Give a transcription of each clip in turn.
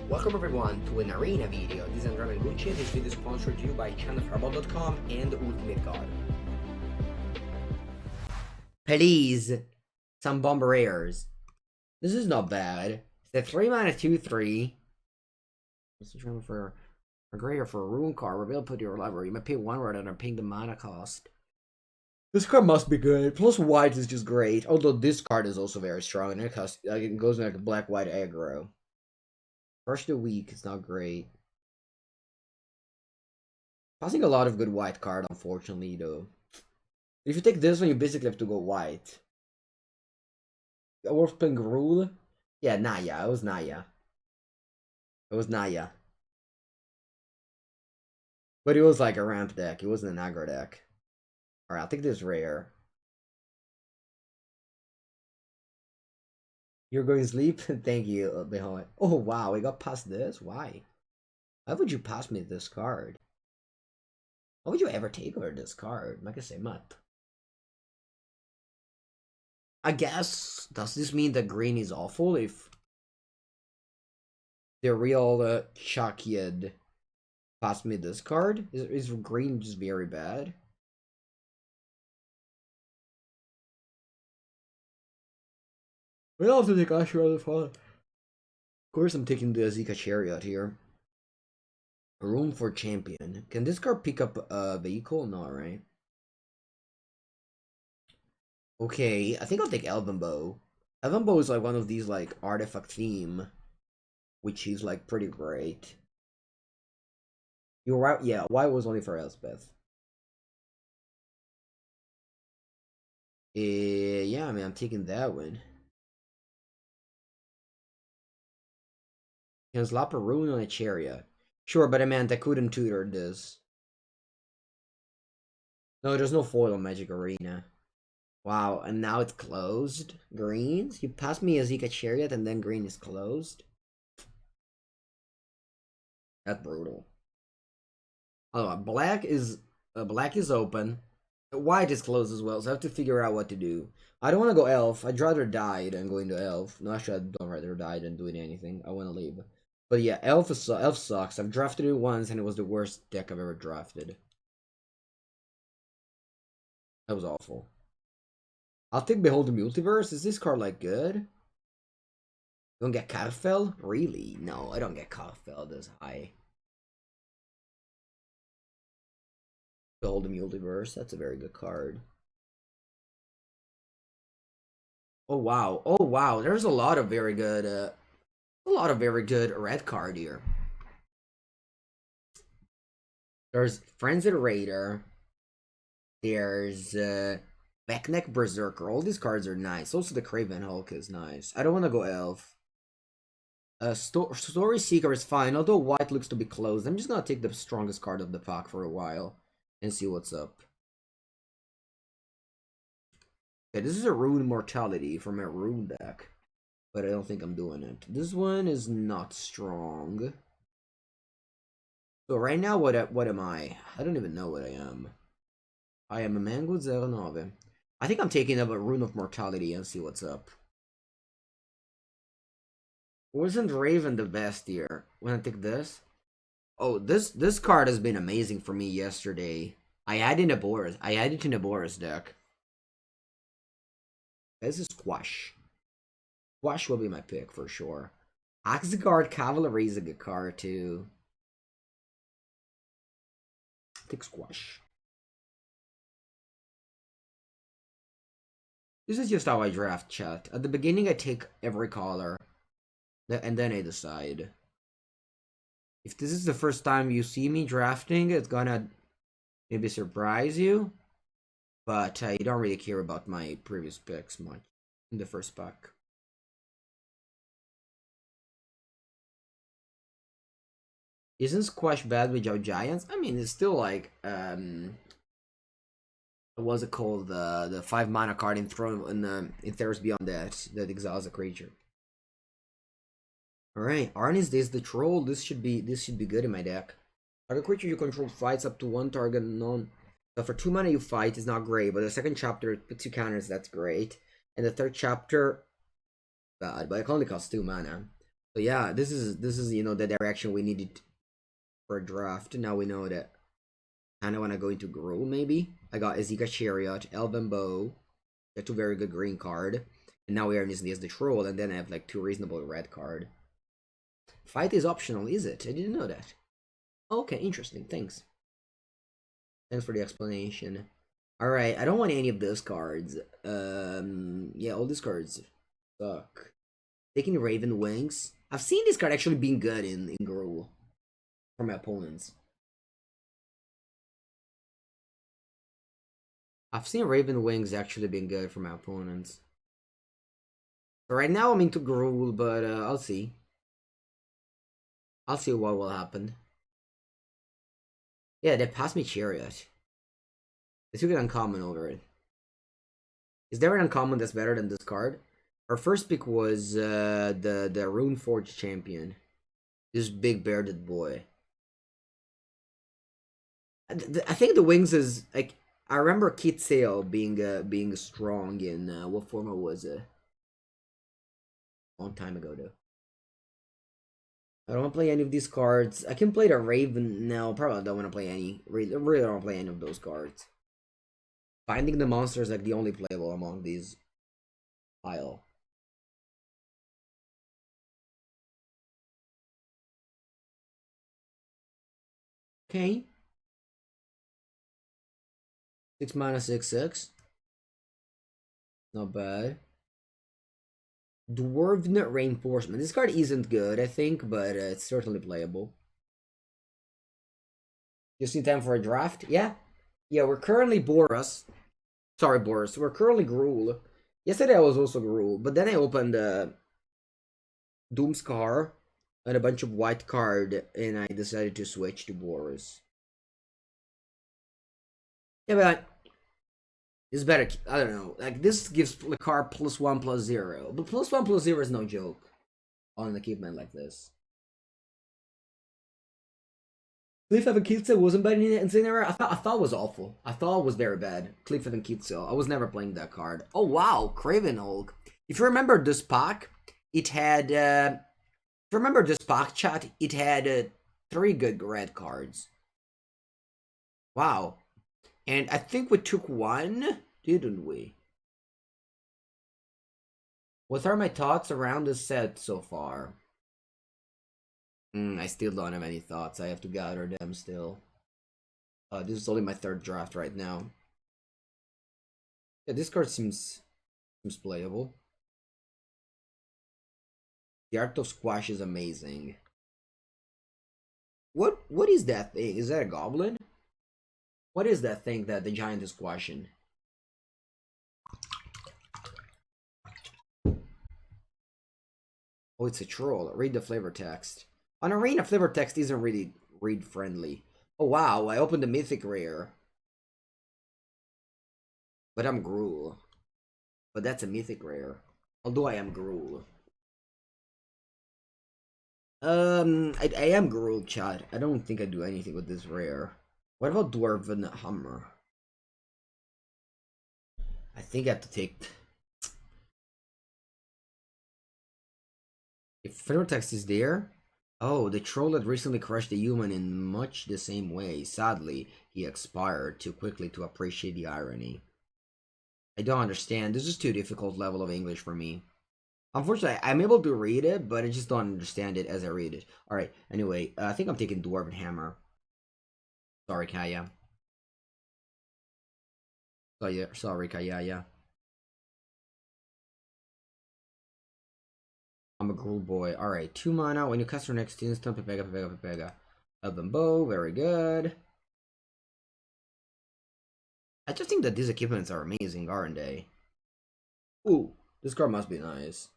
Welcome everyone to an arena video. This is Andrea Mengucci. This video is sponsored to you by channelfireball.com and Ultimate God. Please, some bomb rares. This is not bad. It's a 3 mana 2/3. This is for a greater for a rune card. Reveal put your library. You might pay 1 rather than paying the mana cost. This card must be good. Plus white is just great. Although this card is also very strong and it goes in like a black-white aggro. First of the week, it's not great. Passing a lot of good white card, unfortunately, though. If you take this one, you basically have to go white. Worth playing rule? Yeah, Naya. It was Naya. It was Naya. But it was like a ramp deck. It wasn't an aggro deck. Alright, I'll take this rare. You're going to sleep? Thank you, Behold. Oh, wow. We got past this? Why? Why would you pass me this card? Why would you ever take over this card? Like I say, Matt. I guess, does this mean that green is awful if the real Chuckyed passed me this card? Is green just very bad? We also take Ashura the Fall. Of course, I'm taking the Azika Chariot here. Room for champion. Can this card pick up a vehicle? No, right? Okay, I think I'll take Elven Bow. Elven Bow is like one of these like artifact theme, which is like pretty great. You're right. Yeah, why was only for Elspeth? Yeah, I mean, I'm taking that one. Can slap a rune on a chariot. Sure, but I meant I couldn't tutor this. No, there's no foil on Magic Arena. Wow, and now it's closed? Greens? You passed me a Zika Chariot and then green is closed? That's brutal. Oh, black is open. White is closed as well, so I have to figure out what to do. I don't want to go elf. I'd rather die than going to elf. No, actually, I don't rather die than doing anything. I want to leave. But yeah, elf sucks. I've drafted it once, and it was the worst deck I've ever drafted. That was awful. I'll take Behold the Multiverse. Is this card, like, good? You don't get Carfell? Really? No, I don't get Carfell this high. Behold the Multiverse. That's a very good card. Oh, wow. Oh, wow. There's a lot of very good, red card here. There's Frenzied Raider. There's Backneck Berserker. All these cards are nice. Also, the Craven Hulk is nice. I don't want to go elf. Story Seeker is fine, although white looks to be closed. I'm just gonna take the strongest card of the pack for a while and see what's up. Okay, this is a Rune Mortality from a Rune deck, but I don't think I'm doing it. This one is not strong. So right now, what am I? I don't even know what I am. I am a Mango 09. I think I'm taking up a Rune of Mortality and see what's up. Wasn't Raven the best here? When I take this? Oh, this card has been amazing for me yesterday. I added a Boris. I added to the Boris deck. This is Squash. Squash will be my pick for sure. Axegard Cavalry is a good card too. Take Squash. This is just how I draft, chat. At the beginning, I take every color, and then I decide. If this is the first time you see me drafting, it's gonna maybe surprise you. But you don't really care about my previous picks much in the first pack. Isn't Squash bad without Giants? I mean, it's still like, what's it called? The 5 mana card in Throne in Theros Beyond that exiles a creature. Alright, Arnis Days the Troll. This should be good in my deck. Target creature you control fights up to 1 target non. So for 2 mana you fight is not great, but the second chapter puts you counters, that's great. And the third chapter, bad, but it only costs 2 mana. So yeah, this is the direction we needed for a draft. Now we know that. Kinda wanna go into Gruul maybe. I got Ezeka Chariot, Elven Bow, got two very good green card. And now we are using this the troll, and then I have like two reasonable red card. Fight is optional, is it? I didn't know that. Okay, interesting. Thanks. Thanks for the explanation. Alright, I don't want any of those cards. Yeah, all these cards suck. Taking Raven Wings. I've seen this card actually being good in Gruul for my opponents. I've seen Raven Wings actually being good for my opponents. So right now I'm into Gruul, but I'll see. I'll see what will happen. Yeah, they passed me Chariot. They took an uncommon over it. Is there an uncommon that's better than this card? Our first pick was the Runeforge champion. This big bearded boy. I think the wings is like I remember Kit Sale being strong in what format was it? A long time ago though. I don't want to play any of these cards. I can play the Raven. No, probably don't want to play any. Really don't want to play any of those cards. Finding the monster is like the only playable among these pile. Okay. 6 mana 6/6. Not bad. Dwarven Reinforcement. This card isn't good, I think, but it's certainly playable. Just in time for a draft? Yeah. Yeah, we're currently Boros. Sorry, Boris. We're currently Gruul. Yesterday I was also Gruul, but then I opened Doomscar and a bunch of white card, and I decided to switch to Boris. Yeah, but this is better. I don't know. Like, this gives the card +1/+0. But +1/+0 is no joke on an equipment like this. Cliff Evan Kitzel wasn't bad in Incineroar. I thought it was awful. I thought it was very bad. Cliff Evan Kitzel. I was never playing that card. Oh wow, Craven Hulk. If you remember this pack, it had if you remember this pack chat, it had 3 good red cards. Wow. And I think we took 1, didn't we? What are my thoughts around this set so far? I still don't have any thoughts. I have to gather them still. This is only my 3rd draft right now. Yeah, this card seems playable. The Art of Squash is amazing. What is that thing? Is that a goblin? What is that thing that the giant is squashing? Oh, it's a troll. Read the flavor text. On Arena, flavor text isn't really read friendly. Oh wow, I opened the mythic rare. But I'm Gruul. But that's a mythic rare. Although I am Gruul. I am Gruul, chat. I don't think I do anything with this rare. What about Dwarven Hammer? I think I have to take... If flavor text is there... Oh, the troll that recently crushed a human in much the same way. Sadly, he expired too quickly to appreciate the irony. I don't understand. This is too difficult level of English for me. Unfortunately, I'm able to read it, but I just don't understand it as I read it. Alright, anyway, I think I'm taking Dwarven Hammer. Sorry, Kaya. Sorry, Kaya. I'm a Gruul boy. Alright, 2 mana. When you cast your next instant, Pepega. Elven Bow, very good. I just think that these equipments are amazing, aren't they? Ooh, this card must be nice.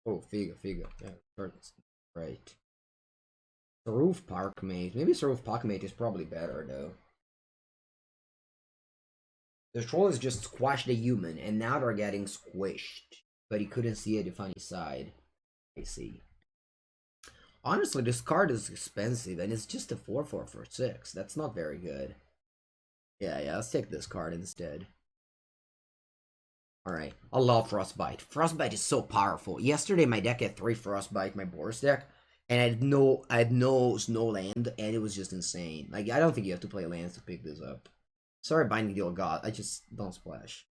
Oh, Figa. Yeah, cards. Right. Saruf Parkmate. Maybe Saruf Parkmate is probably better, though. The troll is just squashed the human, and now they're getting squished. But he couldn't see it funny side. I see. Honestly, this card is expensive, and it's just a 4/4 for 6. That's not very good. Yeah, let's take this card instead. Alright. I love Frostbite. Frostbite is so powerful. Yesterday my deck had 3 Frostbite, my Boris deck, and I had no snow land, and it was just insane. Like, I don't think you have to play lands to pick this up. Sorry, Binding the Old God. I just don't splash.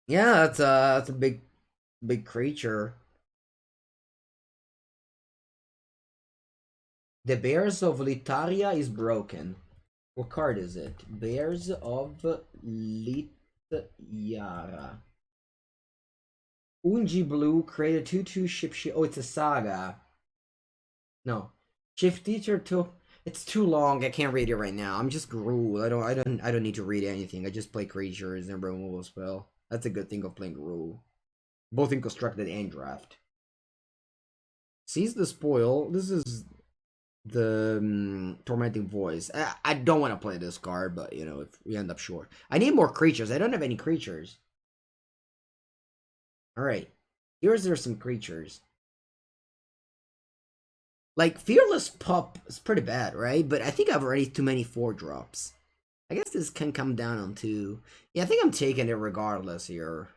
Yeah, that's a big creature. The Bears of Litaria is broken. What card is it? Bears of Litiara. Unji Blue, create a 2/2 ship. Oh, it's a saga. No, Shift Teacher 2. It's too long. I can't read it right now. I'm just Gruul. I don't need to read anything. I just play creatures and removal spell. That's a good thing of playing Gruul, both in constructed and draft. Seize the Spoil. This is the Tormenting Voice. I don't want to play this card, but you know, if we end up short, I need more creatures. I don't have any creatures. All right, there's some creatures. Like Fearless Pup is pretty bad, right? But I think I've already too many 4-drops. I guess this can come down on 2. Yeah, I think I'm taking it regardless here.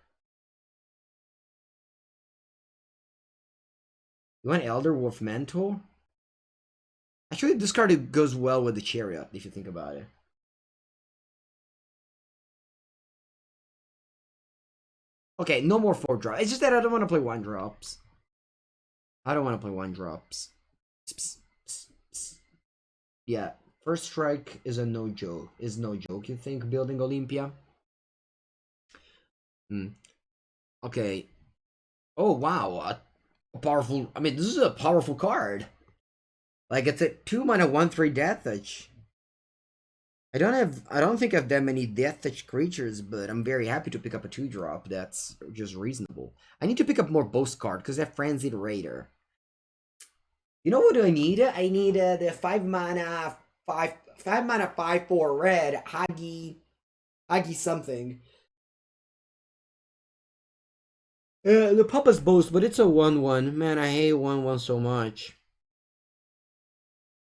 You want Elder Wolf Mentor? Actually, this card goes well with the Chariot, if you think about it. Okay, no more 4-drops. It's just that I don't want to play 1-drops. I don't want to play 1-drops. Yeah, First Strike is a no joke. Is no joke, you think, building Olympia? Okay. Oh, wow. A powerful... I mean, this is a powerful card. Like, it's a 2-mana 1/3 Death Touch. I don't think I have that many Death Touch creatures, but I'm very happy to pick up a 2-drop. That's just reasonable. I need to pick up more Boast card, because I have Frenzied Raider. You know what do I need? I need the 5-mana 5/4 red Hagi something. The Papa's Boast, but it's a 1/1. Man, I hate 1/1 so much.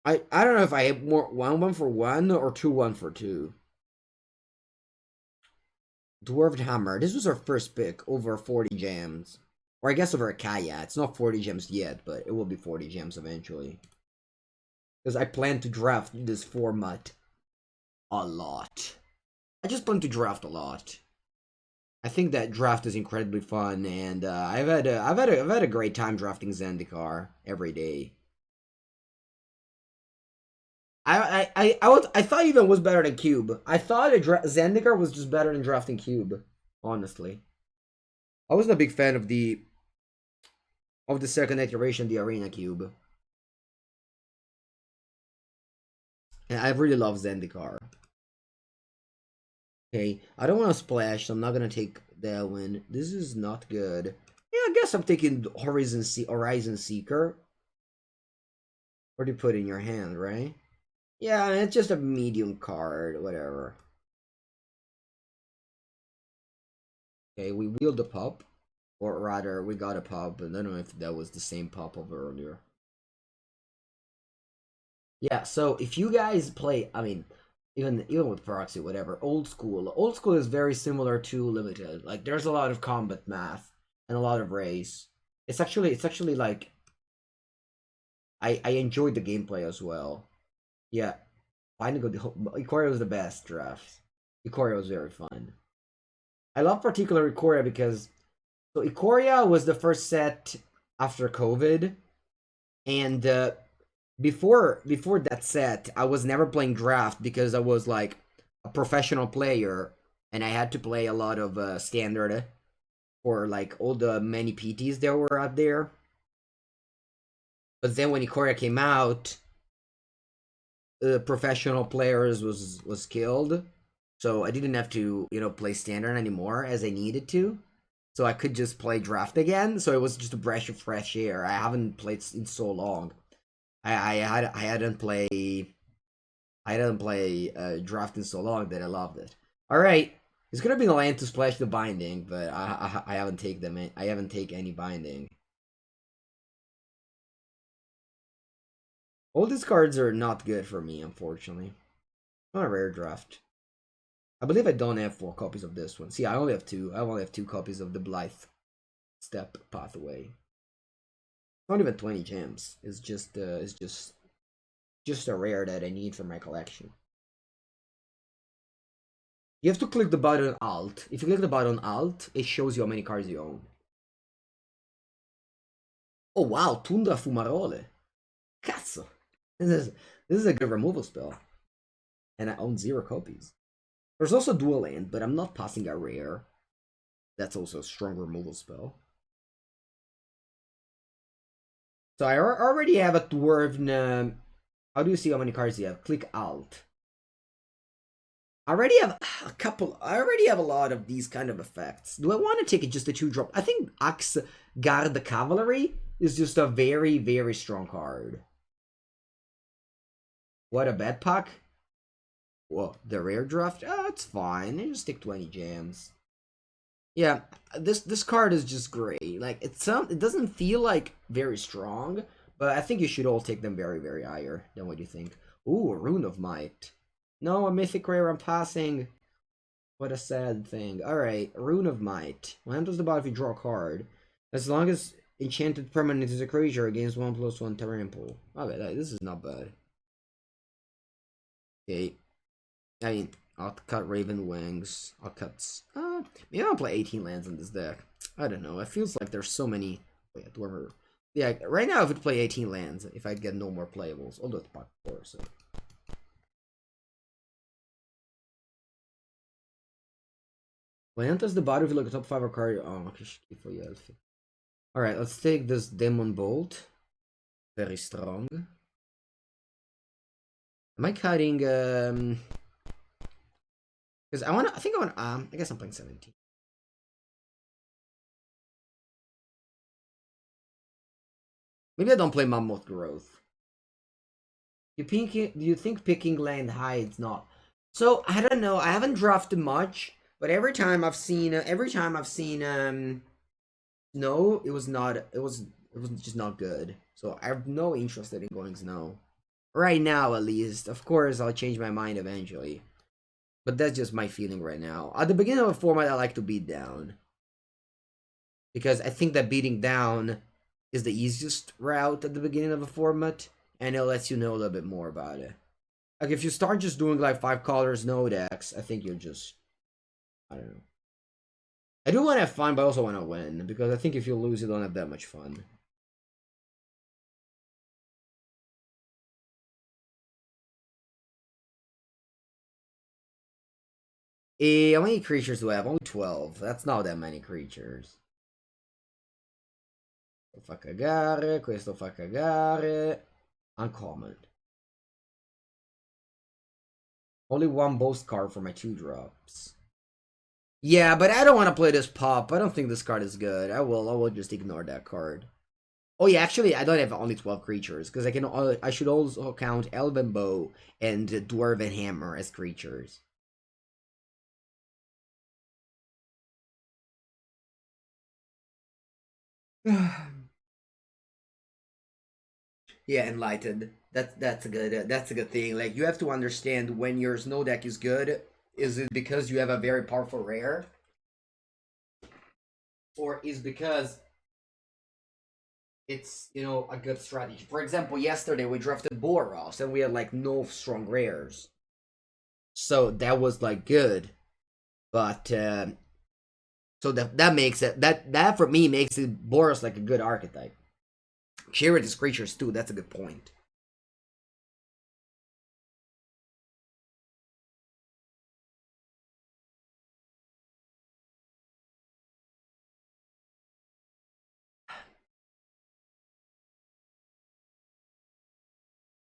I don't know if I have more 1/1 for 1 or 2/1 for 2. Dwarven Hammer. This was our first pick over 40 gems. Or I guess over a Kaya. It's not 40 gems yet, but it will be 40 gems eventually. Because I plan to draft this format a lot. I just plan to draft a lot. I think that draft is incredibly fun, and I've had a great time drafting Zendikar every day. I thought even was better than Cube. I thought Zendikar was just better than drafting Cube. Honestly, I wasn't a big fan of the second iteration, the Arena Cube. And I really love Zendikar. Okay, I don't want to splash, so I'm not gonna take that one. This is not good. Yeah, I guess I'm taking Horizon Seeker. What do you put in your hand, right? Yeah, it's just a medium card, whatever. Okay, we wheeled the pup. Or rather, we got a pup, but I don't know if that was the same pup of earlier. Yeah, so if you guys play, I mean, even with proxy, whatever, old school is very similar to limited. Like, there's a lot of combat math and a lot of race. It's actually like I enjoyed the gameplay as well. Yeah, finding Ikoria was the best draft. Ikoria was very fun. I love particular Ikoria because so Ikoria was the first set after COVID, and before that set, I was never playing draft because I was like a professional player, and I had to play a lot of standard for like all the many PTs there were out there. But then when Ikoria came out, the professional players was killed, so I didn't have to play standard anymore as I needed to. So I could just play draft again. So it was just a breath of fresh air. I haven't played in so long. I hadn't play draft in so long that I loved it. All right, it's gonna be the land to splash the binding, but I haven't take them. I haven't take any binding. All these cards are not good for me, unfortunately. Not a rare draft. I believe I don't have 4 copies of this one. See, I only have 2. I only have 2 copies of the Blythe Step Pathway. Not even 20 gems. It's just a rare that I need for my collection. You have to click the button Alt. If you click the button Alt, it shows you how many cards you own. Oh wow, Tundra Fumarole. Cazzo. This is a good removal spell. And I own 0 copies. There's also Dual Land, but I'm not passing a rare. That's also a strong removal spell. So I already have a Dwarven. How do you see how many cards you have? Click Alt. I already have a couple. I already have a lot of these kind of effects. Do I want to take it just a 2-drop? I think Axe Guard the Cavalry is just a very, very strong card. What a bad pack? Whoa, the rare draft? Oh, it's fine. They just take 20 gems. Yeah, this card is just great. Like it doesn't feel like very strong, but I think you should all take them very, very higher than what you think. Ooh, a Rune of Might. No, a mythic rare I'm passing. What a sad thing. Alright, Rune of Might. When enters the battlefield, if you draw a card. As long as enchanted permanent is a creature against 1/1 trample. Okay, this is not bad. Okay. I mean, I'll cut Raven Wings. I'll cut... maybe I'll play 18 lands in this deck. I don't know. It feels like there's so many... Yeah, right now I would play 18 lands if I'd get no more playables. Although it's part 4, so... When enters the battlefield, like a top 5 card. Oh, okay. Alright, let's take this Demon Bolt. Very strong. Am I cutting because I guess I'm playing 17. Maybe I don't play Mammoth Growth. Do you think picking land high is not? So I don't know. I haven't drafted much, but every time I've seen Snow, it was just not good. So I have no interest in going Snow. Right now, at least. Of course, I'll change my mind eventually. But that's just my feeling right now. At the beginning of a format, I like to beat down. Because I think that beating down is the easiest route at the beginning of a format. And it lets you know a little bit more about it. Like, if you start just doing, like, 5 colors, no decks, I think you'll just... I don't know. I do want to have fun, but I also want to win. Because I think if you lose, you don't have that much fun. How many creatures do I have? Only 12. That's not that many creatures. Fa cagare, questo fa cagare. Uncommon. Only 1 boast card for my 2-drops. Yeah, but I don't want to play this pop. I don't think this card is good. I will just ignore that card. Oh yeah, actually, I don't have only 12 creatures because I should also count Elven Bow and Dwarven Hammer as creatures. Yeah, Enlightened. That's a good thing. Like, you have to understand when your snow deck is good. Is it because you have a very powerful rare, or is because it's a good strategy? For example, yesterday we drafted Boros and we had like no strong rares, so that was like good. But so that makes it that for me makes it Boros like a good archetype. Share it as creatures too. That's a good point.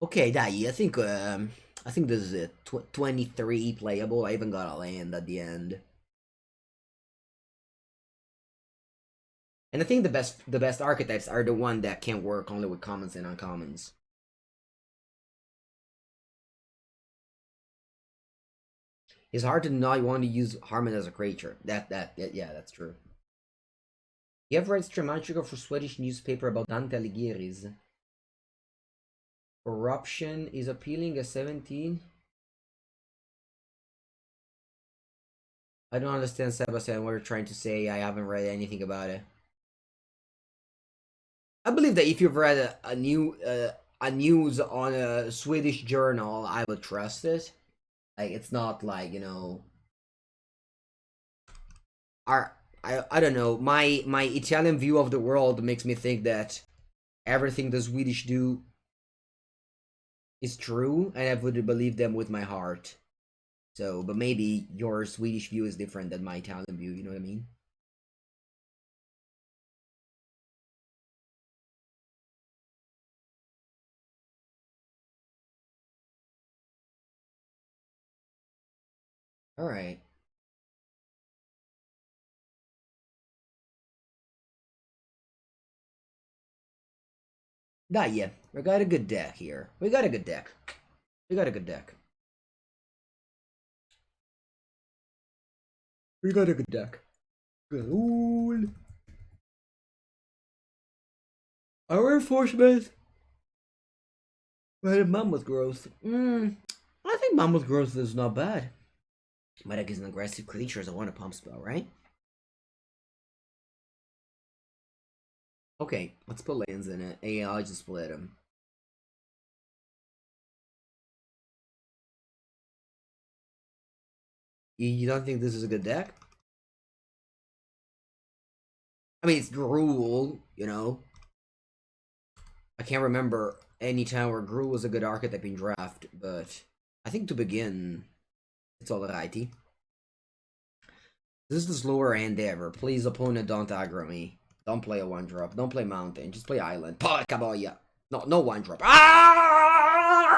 Okay, dai, I think this is it. 23 playable. I even got a land at the end. And I think the best archetypes are the one that can work only with commons and uncommons. It's hard to not want to use Harmon as a creature. Yeah, that's true. You have read Stramagica for Swedish newspaper about Dante Alighieri's. Corruption is appealing at 17. I don't understand, Sebastian, what you're trying to say. I haven't read anything about it. I believe that if you've read a news on a Swedish journal, I would trust it. Like, it's not like, you know, I don't know. My Italian view of the world makes me think that everything the Swedish do is true, and I would believe them with my heart. So, but maybe your Swedish view is different than my Italian view. You know what I mean? All right. Not yet. We got a good deck here. We got a good deck. We got a good deck. We got a good deck. Cool. Our reinforcement. Right, Mammoth Growth. I think Mammoth Growth is not bad. My deck is an aggressive creature as a one pump spell, right? Okay, let's put lands in it. Yeah, I'll just split them. You don't think this is a good deck? I mean, it's Gruul, you know. I can't remember any time where Gruul was a good archetype in draft, but I think to begin, it's alrighty. This is the slower hand ever. Please, opponent, don't aggro me. Don't play a one drop. Don't play mountain. Just play island. Porca boia. No one drop. Ah!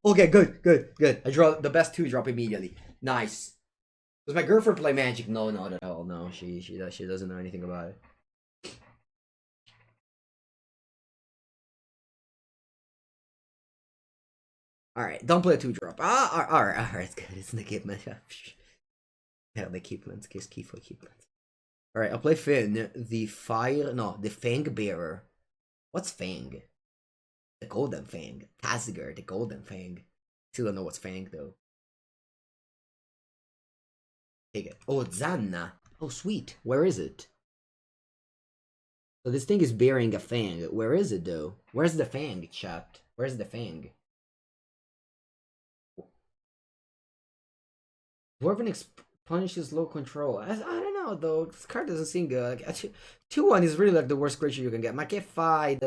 Okay, good. I draw the best two drop immediately. Nice. Does my girlfriend play Magic? No, not at all. No, she doesn't know anything about it. All right, don't play a two drop. All right, it's good. It's the equipment. Yeah, the equipment. Kiss key for equipment. All right, I'll play Finn, the Fang Bearer. What's Fang? The Golden Fang. Taziger, the Golden Fang. Still don't know what's Fang though. Take it. Oh, Zanna. Oh, sweet. Where is it? So this thing is bearing a Fang. Where is it though? Where's the Fang, chat? Where's the Fang? Dwarven punishes low control. I don't know though. This card doesn't seem good. Like, 2-1 is really like the worst creature you can get. My K5,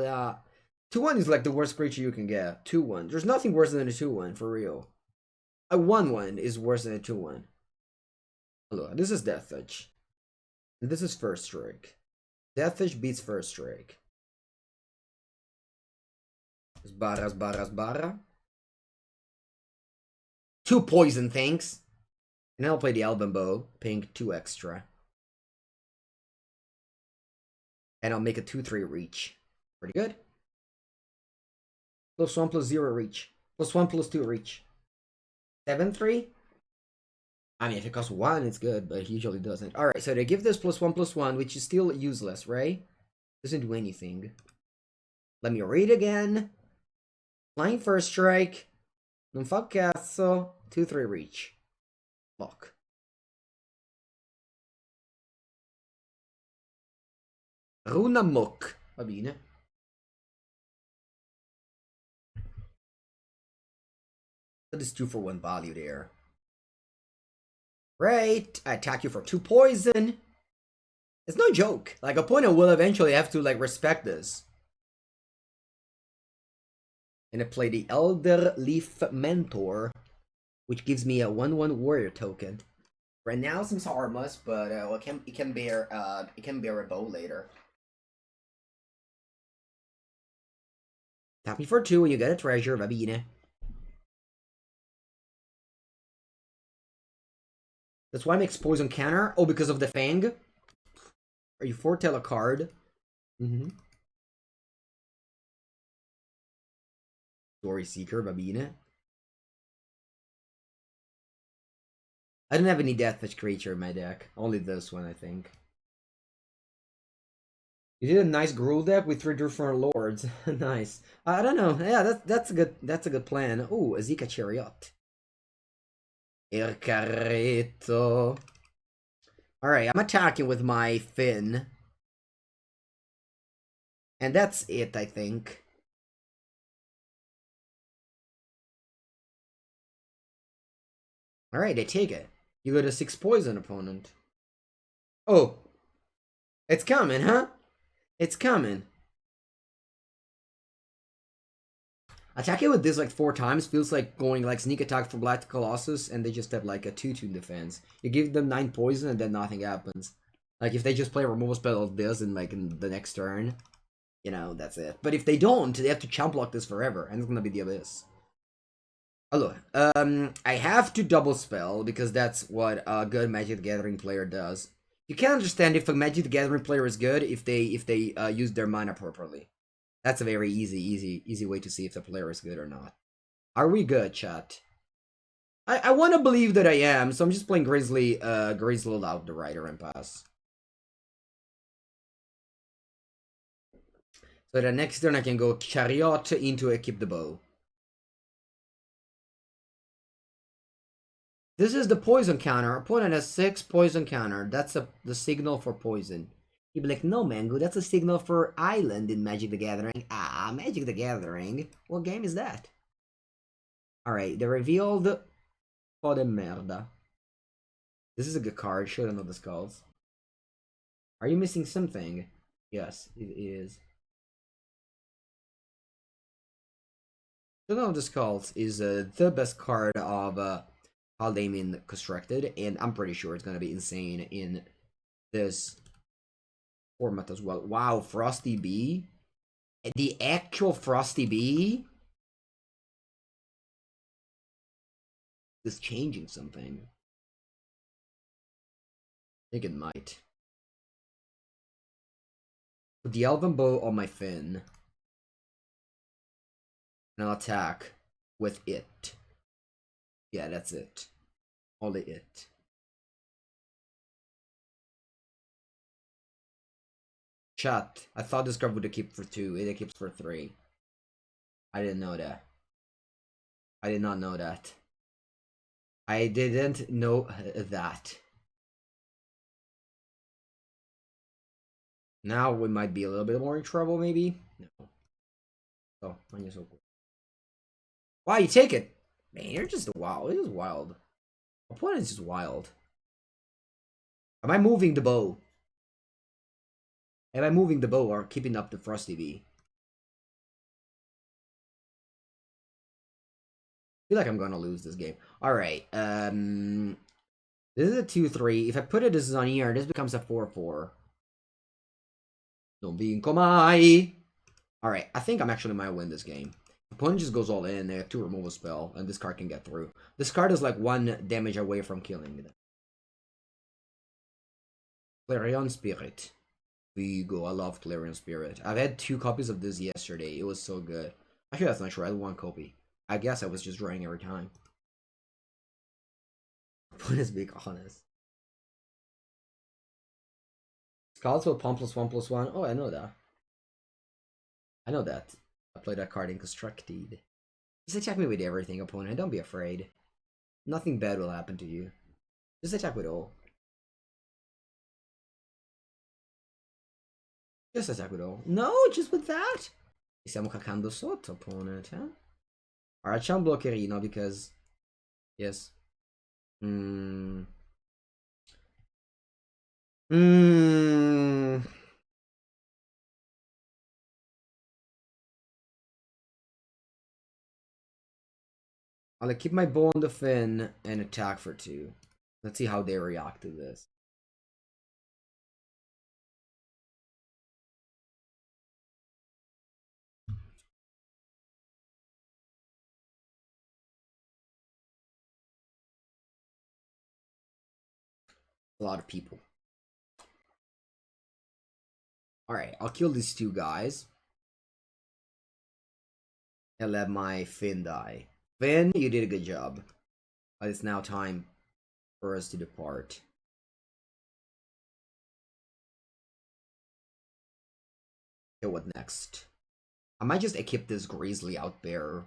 2-1 is like the worst creature you can get. 2-1. There's nothing worse than a 2-1 for real. A 1-1 is worse than a 2-1. Hello, this is Death Touch. This is First Strike. Death Touch beats First Strike. Barra. 2 poison, thanks. And I'll play the Album Bow, paying 2 extra. And I'll make a 2-3 reach. Pretty good. +1/+0 reach. +1/+2 reach. 7-3? I mean, if it costs 1, it's good, but it usually doesn't. Alright, so they give this +1/+1, which is still useless, right? Doesn't do anything. Let me read again. Flying First Strike. Non fa cazzo. 2-3 reach. Lock. Runa Mok. Va bene. That is 2-for-1 value there. Right. I attack you for 2 poison. It's no joke. Like, opponent will eventually have to, like, respect this. And I play the Elder Leaf Mentor, which gives me a 1-1 warrior token. Right now, some harmless, but it can bear a bow later. Tap me for 2 and you get a treasure, va bene. That's why I make poison counter. Oh, because of the Fang? Are you foretell a card? Story Seeker, va bene. I don't have any Deathwitch creature in my deck. Only this one, I think. You did a nice Gruul deck with 3 different lords. Nice. I don't know. Yeah, that's a good plan. Ooh, a Zika Chariot. Il carretto. Alright, I'm attacking with my fin. And that's it, I think. Alright, I take it. You got a 6 poison opponent. Oh. It's coming, huh? It's coming. Attacking with this like 4 times feels like going like sneak attack for Black Colossus and they just have like a 2-2 defense. You give them 9 poison and then nothing happens. Like if they just play a removal spell of this and like in the next turn, you know, that's it. But if they don't, they have to chump block this forever and it's gonna be the Abyss. Hello. I have to double spell because that's what a good Magic the Gathering player does. You can understand if a Magic the Gathering player is good if they use their mana properly. That's a very easy way to see if the player is good or not. Are we good, chat? I want to believe that I am, so I'm just playing Grizzly out the Rider and pass. So the next turn I can go Chariot into Equip the Bow. This is the poison counter. Opponent has 6 poison counter. That's the signal for poison. You'd be like, no, Mango, that's a signal for island in Magic the Gathering. Ah, Magic the Gathering? What game is that? Alright, they revealed for the merda. This is a good card. Should I know the skulls? Are you missing something? Yes, it is. Shadow of the Skulls is the best card of Kaldheim constructed, and I'm pretty sure it's gonna be insane in this format as well. Wow, Frosty Bee? The actual Frosty Bee is changing something. I think it might. Put the Elven Bow on my fin. And I'll attack with it. Yeah, that's it. Only it. Chat, I thought this card would keep for 2. It keeps for 3. I didn't know that. I did not know that. I didn't know that. Now we might be a little bit more in trouble, maybe? No. Oh, mine is so cool. Wow, you take it! Man, you're just wild. It is wild. Opponent's just wild. Am I moving the bow? Am I moving the bow or keeping up the Frosty Bee? I feel like I'm gonna lose this game. Alright, this is a 2-3. If I put it this on here, this becomes a 4-4. Non vinco mai! Alright, I think I'm actually might win this game. Opponent just goes all in, they have to remove a spell, and this card can get through. This card is like 1 damage away from killing me. Clarion Spirit. Vigo, I love Clarion Spirit. I've had 2 copies of this yesterday. It was so good. Actually, that's not true. I had 1 copy. I guess I was just drawing every time. Opponent's being honest. Scouts will pump +1/+1. Oh, I know that. I know that. I played that card in Constructed. Just attack me with everything, opponent. Don't be afraid. Nothing bad will happen to you. Just attack with all. Just attack with all. No, just with that. Stiamo cacando sotto, opponent, eh? Alright, c'è un bloccherino because... Yes. I'll keep my bow on the fin and attack for 2. Let's see how they react to this. A lot of people. Alright, I'll kill these 2 guys. And let my Finn die. Finn, you did a good job. But it's now time for us to depart. Okay, what next? I might just equip this Grizzly out there.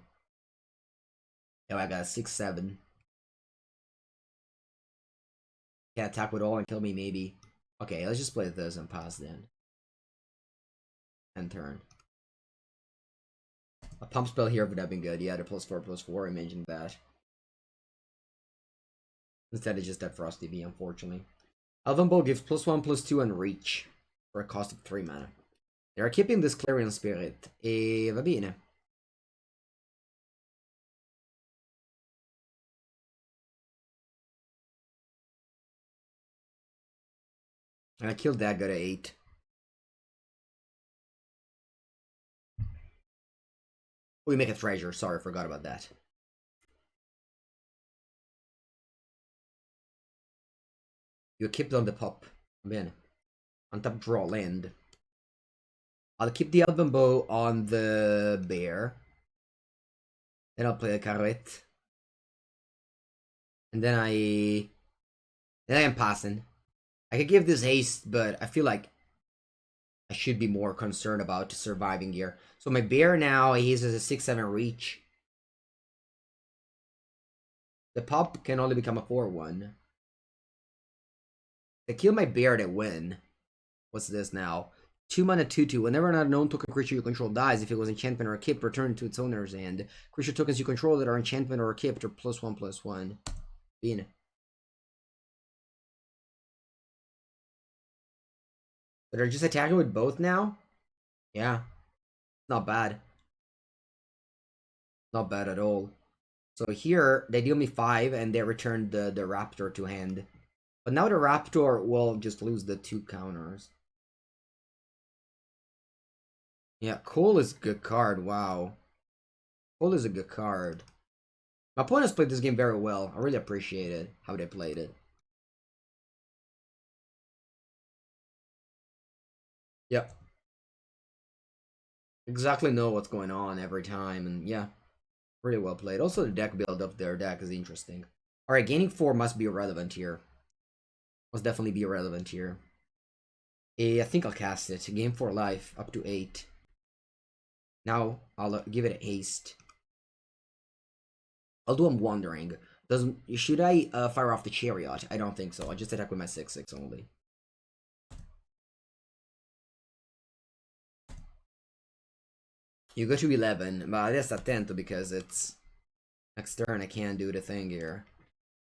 Oh, I got a 6-7. Can't attack with all and kill me, maybe. Okay, let's just play this and pass then. End turn. A pump spell here would have been good. Yeah, the +4/+4, imagine that. Instead, it's just that Frosty V, unfortunately. Elven Bow gives +1/+2 and reach for a cost of 3 mana. They are keeping this Clarion Spirit. E va bene. And I killed that, got a 8. We make a treasure. Sorry, forgot about that. You keep on the pop. Bene. Untap draw land. I'll keep the Elven Bow on the bear. Then I'll play a carrot. And then I am passing. I could give this haste, but I feel like I should be more concerned about surviving here. So my bear now, he has a 6/7 reach. The pop can only become a 4/1. They kill my bear, they win. What's this now? 2 mana 2/2. Whenever an unknown token creature you control dies, if it was enchantment or equipped, return to its owner's hand. Creature tokens you control that are enchantment or equipped are +1/+1. Bean. But they're just attacking with both now? Yeah. Not bad. Not bad at all. So here, they deal me 5 and they return the raptor to hand. But now the raptor will just lose the 2 counters. Yeah, Cole is a good card. Wow. Cole is a good card. My opponents played this game very well. I really appreciated how they played it. Yep. Exactly know what's going on every time, and yeah, really well played. Also, the deck build of their deck is interesting. Alright, gaining 4 must be irrelevant here. Must definitely be irrelevant here. I think I'll cast it. Game 4 life, up to 8. Now, I'll give it a haste. Although I'm wondering, should I fire off the chariot? I don't think so. I'll just attack with my 6/6 only. You go to 11, but I guess attento because it's next turn. I can't do the thing here.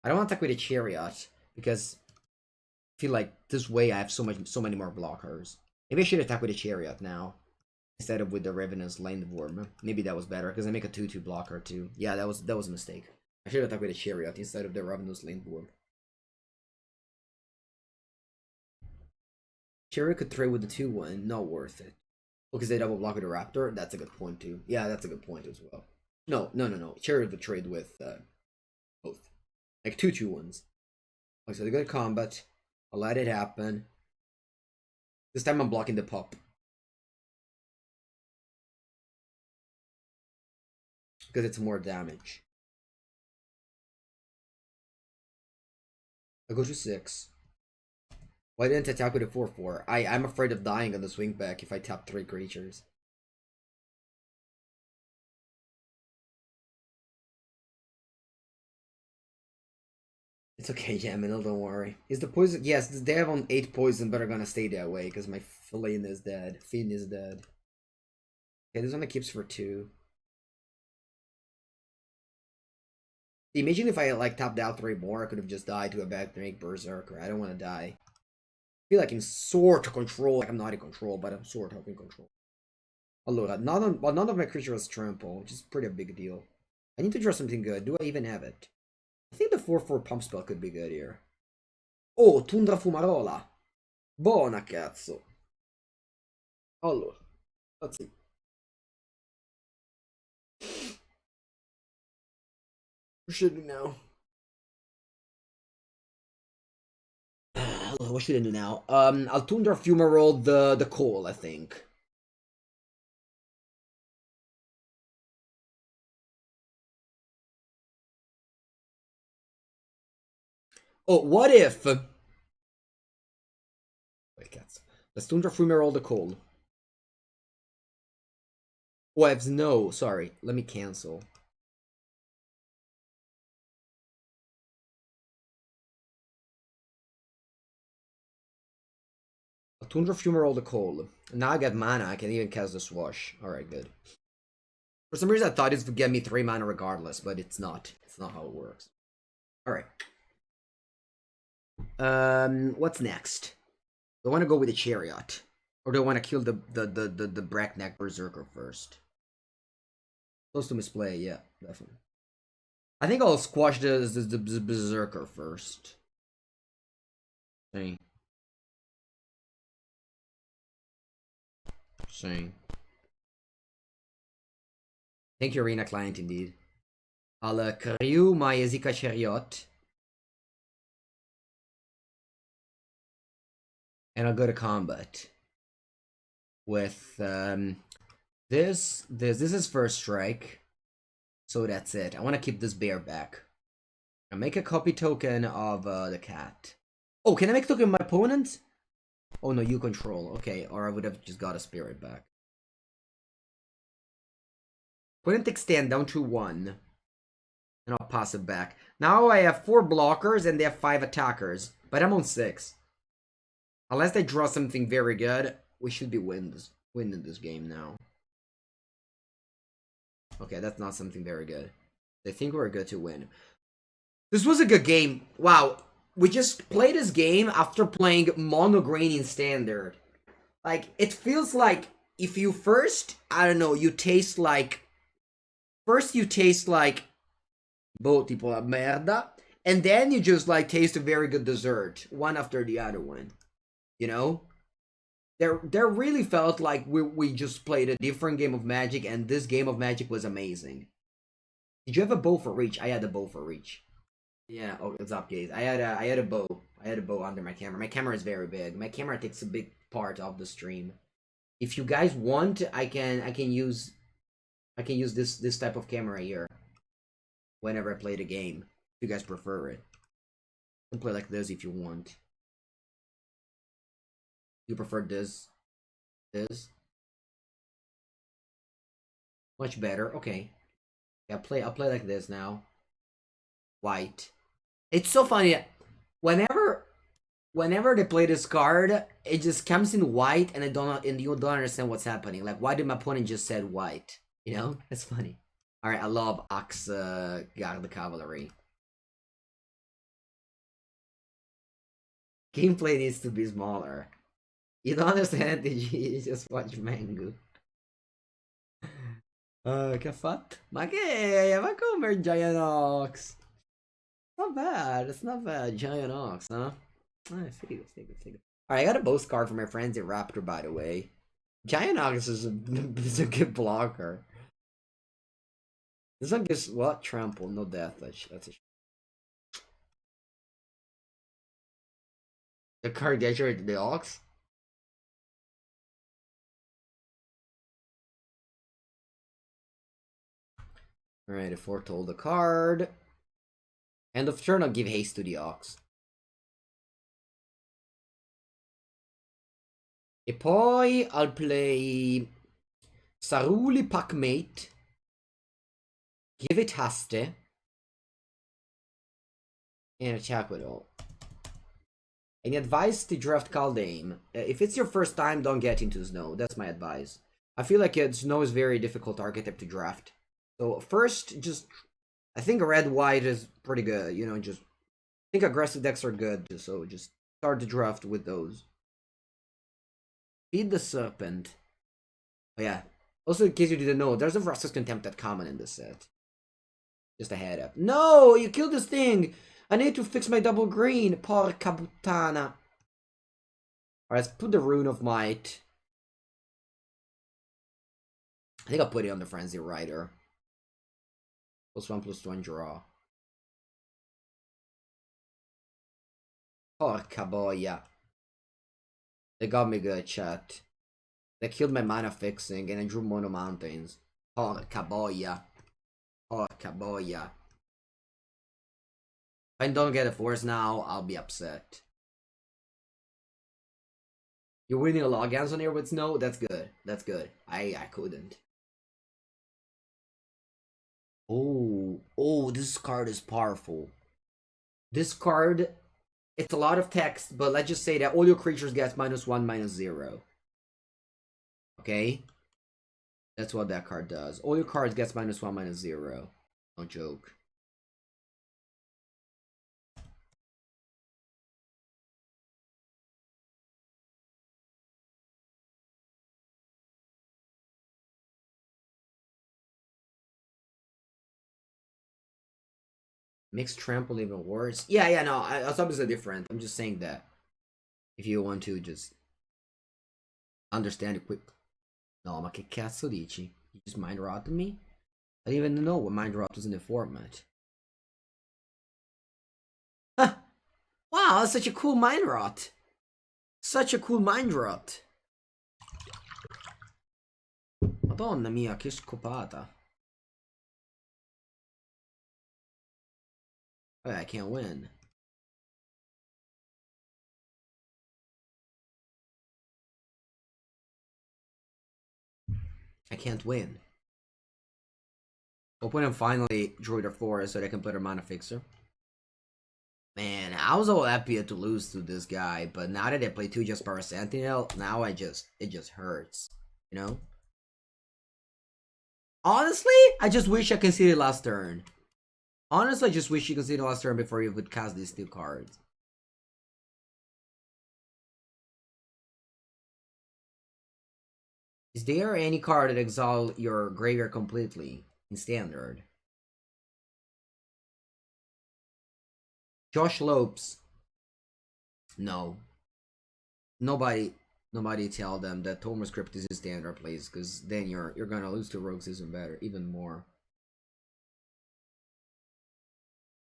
I don't want to attack with a chariot because I feel like this way I have so many more blockers. Maybe I should attack with a chariot now instead of with the Ravenous Landworm. Maybe that was better because I make a 2/2 blocker too. Yeah, that was a mistake. I should attack with a chariot instead of the Ravenous Landworm. Chariot could trade with the 2/1, not worth it. Because they double block with a raptor. That's a good point too. Yeah, that's a good point as well. No. Chariot would trade with both, like 2/2/1s. Okay, so they go to combat. I'll let it happen. This time I'm blocking the pop. Because it's more damage. I go to 6. Why didn't I attack with a 4/4? I'm afraid of dying on the swing back if I tap 3 creatures. It's okay, Jaminal, don't worry. Is the poison... Yes, they have on 8 poison, but are gonna stay that way, because my Feline is dead. Fin is dead. Okay, this one keeps for 2. Imagine if I, like, tapped out 3 more, I could have just died to a back make Berserker. I don't want to die. I feel like I'm sort of control. Like, I'm not in control, but I'm sort of in control. Allora, none of my creatures trample, which is pretty a big deal. I need to draw something good. Do I even have it? I think the 4/4 pump spell could be good here. Oh, Tundra Fumarola. Buona cazzo. Allora, let's see. What should I do now? What should I do now? I'll Tundra Fumarole the coal, I think. Oh, what if... Wait, cats. Let's Tundra Fumarole the coal. Oh, I have no. Sorry. Let me cancel. Tundra Fumer all the coal. Now I get mana, I can even cast the Swash. Alright, good. For some reason I thought it would get me 3 mana regardless, but it's not. It's not how it works. Alright. What's next? Do I want to go with the Chariot? Or do I want to kill the Brackneck Berserker first? Close to misplay, yeah, definitely. I think I'll squash the Berserker first. Saying. Thank you, Arena Client, indeed. I'll Karyu my Ezika Chariot. And I'll go to combat. With, this is first strike. So that's it. I want to keep this bear back. I'll make a copy token of the cat. Oh, can I make a token of my opponent? Oh no, you control. Okay, or I would have just got a spirit back. Opponent extend down to 1. And I'll pass it back. Now I have 4 blockers and they have 5 attackers. But I'm on 6. Unless they draw something very good, we should be winning this game now. Okay, that's not something very good. They think we're good to win. This was a good game. Wow. We just played this game after playing mono green in standard. Like, it feels like if you first, I don't know, you taste like... First you taste like... tipo la merda. And then you just like taste a very good dessert. One after the other one. You know? There really felt like we just played a different game of Magic, and this game of Magic was amazing. Did you have a bow for reach? I had a bow for reach. Yeah, oh, what's up, guys? I had a bow. I had a bow under my camera. My camera is very big. My camera takes a big part of the stream. If you guys want, I can use this type of camera here whenever I play the game. If you guys prefer it. You can play like this if you want. You prefer this? This? Much better. Okay. Yeah, I'll play like this now. White. It's so funny. Whenever they play this card, it just comes in white, and you don't understand what's happening. Like, why did my opponent just said white? You know, it's funny. All right, I love Axe Garde Cavalry. Gameplay needs to be smaller. You don't understand it, you just watch Mengu. Che ha fatto? Ma come Giant Ox? Not bad, it's not bad, Giant Ox, huh? Figo. Alright, I got a boast card for my friends at Raptor, by the way. Giant Ox is a good blocker. This one gives what? Trample, no death. That's a the card gets rid of the Ox? Alright, I foretold the card. End of turn, I'll give haste to the Ox. E poi I'll play Saruli Packmate. Give it haste. And attack with all. Any advice to draft Kaldheim? If it's your first time, don't get into Snow. That's my advice. I feel like Snow is very difficult archetype to draft. So first, just... I think red-white is pretty good. You know, just... I think aggressive decks are good. So just start the draft with those. Feed the Serpent. Oh yeah. Also, in case you didn't know, there's a Vraska's Contempt at common in this set. Just a head up. No! You killed this thing! I need to fix my double green. Porca puttana. Alright, let's put the Rune of Might. I think I'll put it on the Frenzy Rider. +1/+1 draw. Porca boia. They got me good, chat. They killed my mana fixing and I drew Mono Mountains. Porca boia. Porca boia. If I don't get a force now, I'll be upset. You're winning a lot of games on here with Snow? That's good. That's good. I couldn't. Oh, this card is powerful. This card It's a lot of text, but let's just say that all your creatures get -1, -0. Okay? That's what that card does. All your cards gets -1, -0. No joke. Makes trample even worse. Yeah, no, it's obviously different. I'm just saying that if you want to just understand it quick. No, ma che cazzo dici? You just mind rotted me? I didn't even know what mind rot was in the format. Huh. Wow, that's such a cool mind rot. Such a cool mind rot. Madonna mia, che scopata. Okay, I can't win. I can't win. Opponent finally drew their forest so they can put a mana fixer. Man, I was all happy to lose to this guy, but now that I play 2 just Power Sentinel, now it just hurts. You know? Honestly, I just wish I conceded last turn. Honestly, I just wish you conceded last turn before you would cast these 2 cards. Is there any card that exile your graveyard completely in standard? Josh Lopes. No. Nobody tell them that Tomer script is in standard, please, because then you're gonna lose to rogues even more.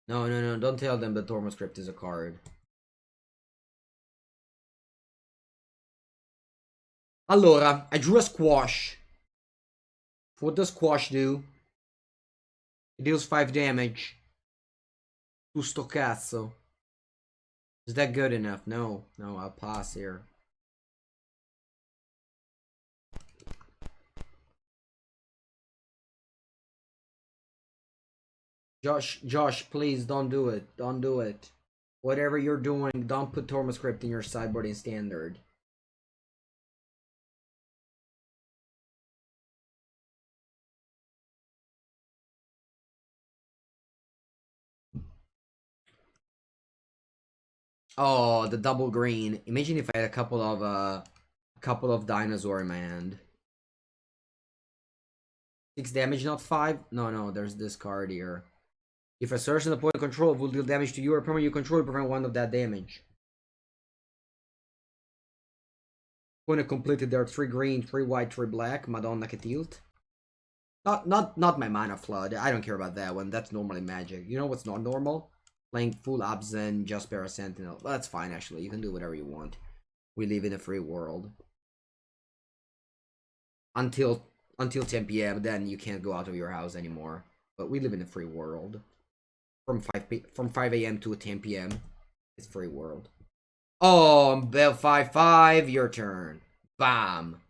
No, don't tell them that Tomer script is a card. Allora, I drew a squash. What does squash do? It deals 5 damage. Tu sto cazzo. Is that good enough? No, I'll pass here. Josh, please don't do it. Don't do it. Whatever you're doing, don't put Torma script in your sideboard in standard. Oh, the double green. Imagine if I had a couple of dinosaur in my hand. 6 damage, not 5? No, there's this card here. If a certain opponent control will deal damage to you or permanent you control, prevent 1 of that damage. Opponent completed there 3 green, 3 white, 3 black. Madonna che tilt. Not my mana flood. I don't care about that one. That's normally magic. You know what's not normal? Playing full Abzan, just Para Sentinel. Well, that's fine actually. You can do whatever you want. We live in a free world. Until 10 p.m. Then you can't go out of your house anymore. But we live in a free world. From 5 a.m. to 10 p.m. It's free world. Oh, Bell 5/5. Your turn. Bam.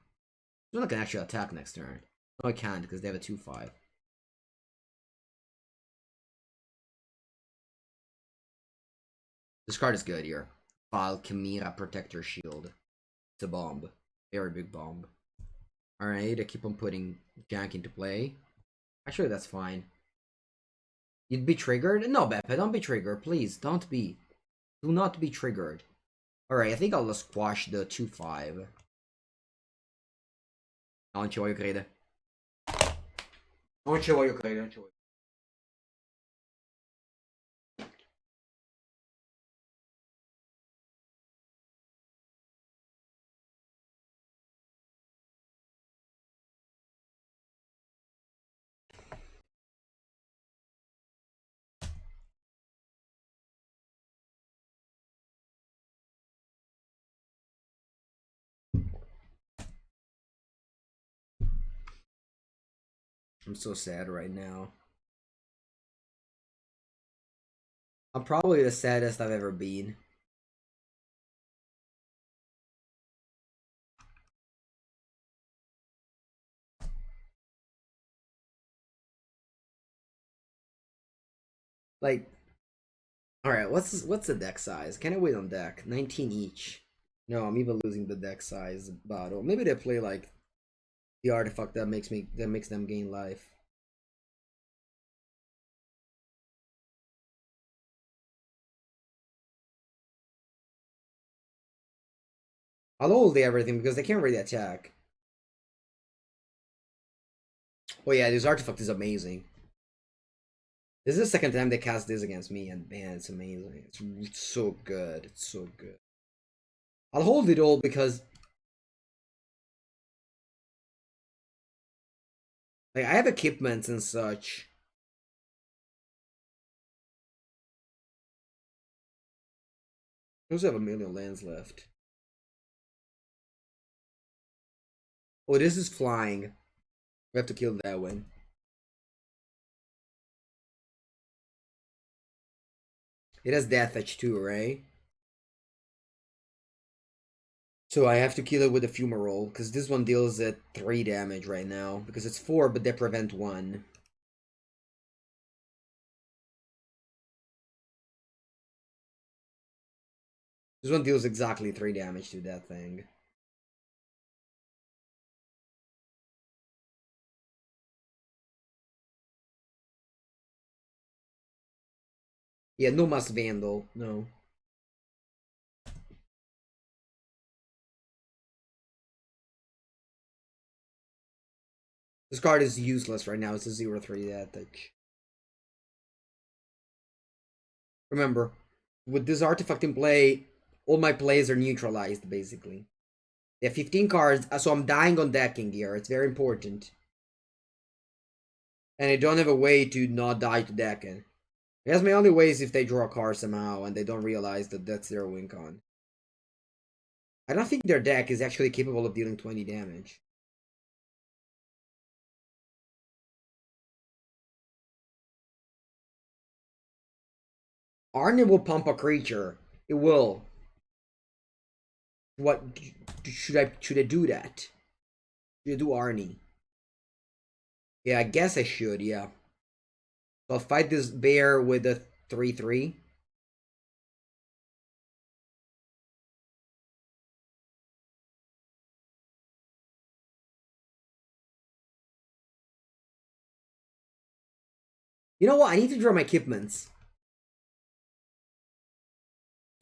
I'm not gonna actually attack next turn. No, I can't because they have a 2/5. This card is good here. File Chimera Protector Shield. It's a bomb. Very big bomb. Alright, I keep on putting Jank into play. Actually, that's fine. You'd be triggered? No, Beppe, don't be triggered. Please, don't be. Do not be triggered. Alright, I think I'll just squash the 2/5. Non ci voglio credere. Non ci voglio credere, non ci voglio. I'm so sad right now. I'm probably the saddest I've ever been. Like, Alright, what's the deck size? Can I wait on deck? 19 each. No, I'm even losing the deck size battle. Maybe they play like the artifact that makes them gain life. I'll hold everything because they can't really attack. Oh yeah, this artifact is amazing. This is the second time they cast this against me, and man, it's amazing. It's so good. It's so good. I'll hold it all because like I have equipments and such. I also have a million lands left. Oh, this is flying. We have to kill that one. It has death edge too, right? So I have to kill it with a fumarole, because this one deals at 3 damage right now. Because it's 4, but they prevent 1. This one deals exactly 3 damage to that thing. Yeah, no Mass Vandal, no. This card is useless right now, it's a 0-3 damage. Remember, with this artifact in play, all my plays are neutralized, basically. They have 15 cards, so I'm dying on decking here, it's very important. And I don't have a way to not die to decking. I guess my only way is if they draw a card somehow and they don't realize that that's their win con. I don't think their deck is actually capable of dealing 20 damage. Arnie will pump a creature. It will. What should I do that? Should I do Arnie? Yeah, I guess I should, yeah. So I'll fight this bear with a 3-3. You know what? I need to draw my equipments.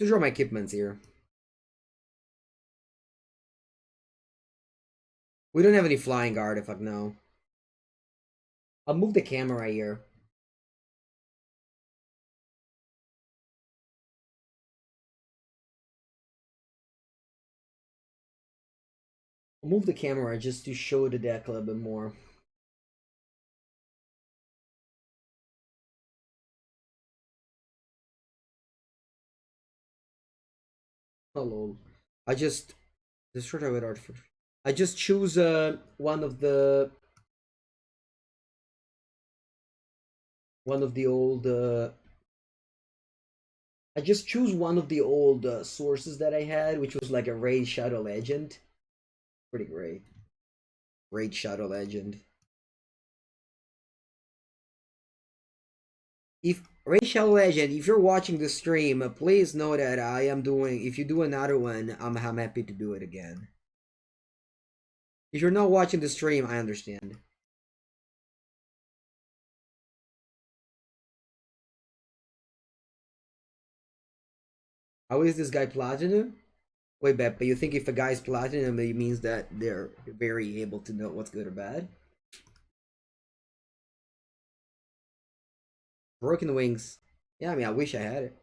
To draw my equipments here. We don't have any flying artifact, no. I'll move the camera here. I'll move the camera just to show the deck a little bit more. Hello. I just destroyed with artifact. I just choose one of the old I just choose one of the old sources that I had, which was like a Raid Shadow Legend. Pretty great. Raid Shadow Legend. If Raid Shadow Legend, if you're watching the stream, please know that I am doing. If you do another one, I'm happy to do it again. If you're not watching the stream, I understand. How is this guy platinum? Wait, but you think if a guy's platinum, it means that they're very able to know what's good or bad? Broken Wings. Yeah, I mean, I wish I had it.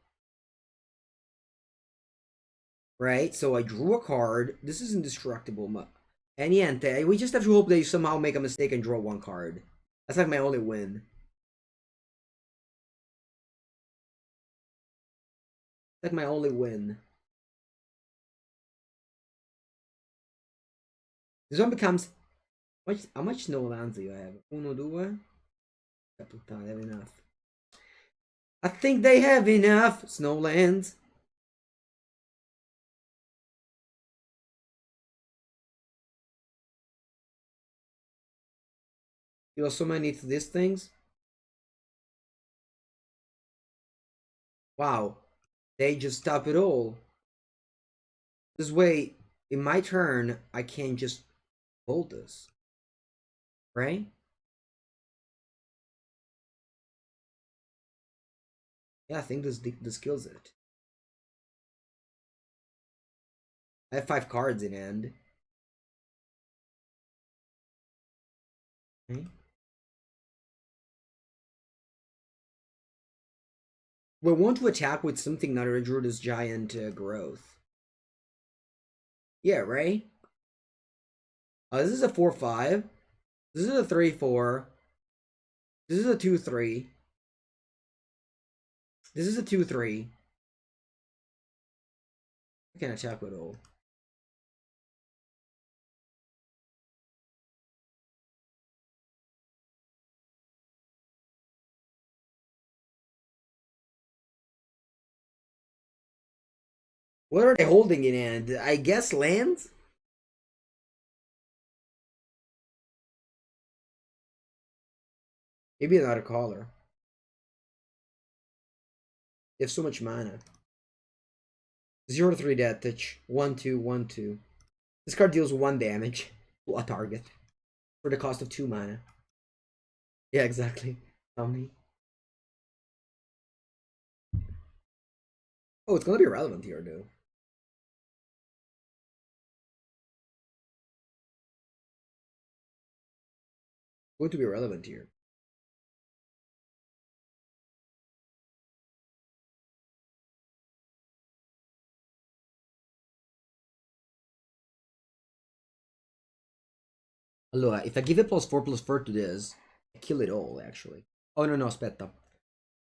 Right, so I drew a card. This is indestructible. And yeah, we just have to hope they somehow make a mistake and draw one card. That's like my only win. That's like my only win. This one becomes... How much snow lands do you have? Uno, due? Puttana, they have enough. I think they have enough snowlands. You also might need these things. Wow. They just stop it all. This way, in my turn, I can just hold this. Right? Yeah, I think this kills it. I have 5 cards in hand. Okay. We want to attack with something that drew this giant growth. Yeah, right? This is a 4-5. This is a 3-4. This is a 2-3. This is a 2-3. I can attack with all. What are they holding in hand? I guess lands? Maybe not a caller. They have so much mana. 0-3 death touch. 1-2, 1-2. This card deals 1 damage to a target for the cost of 2 mana. Yeah, exactly. Tell me. Oh, it's gonna be relevant here, though. Going to be relevant here. Allora, if I give it +4/+4 to this, I kill it all, actually. Oh, no, aspetta.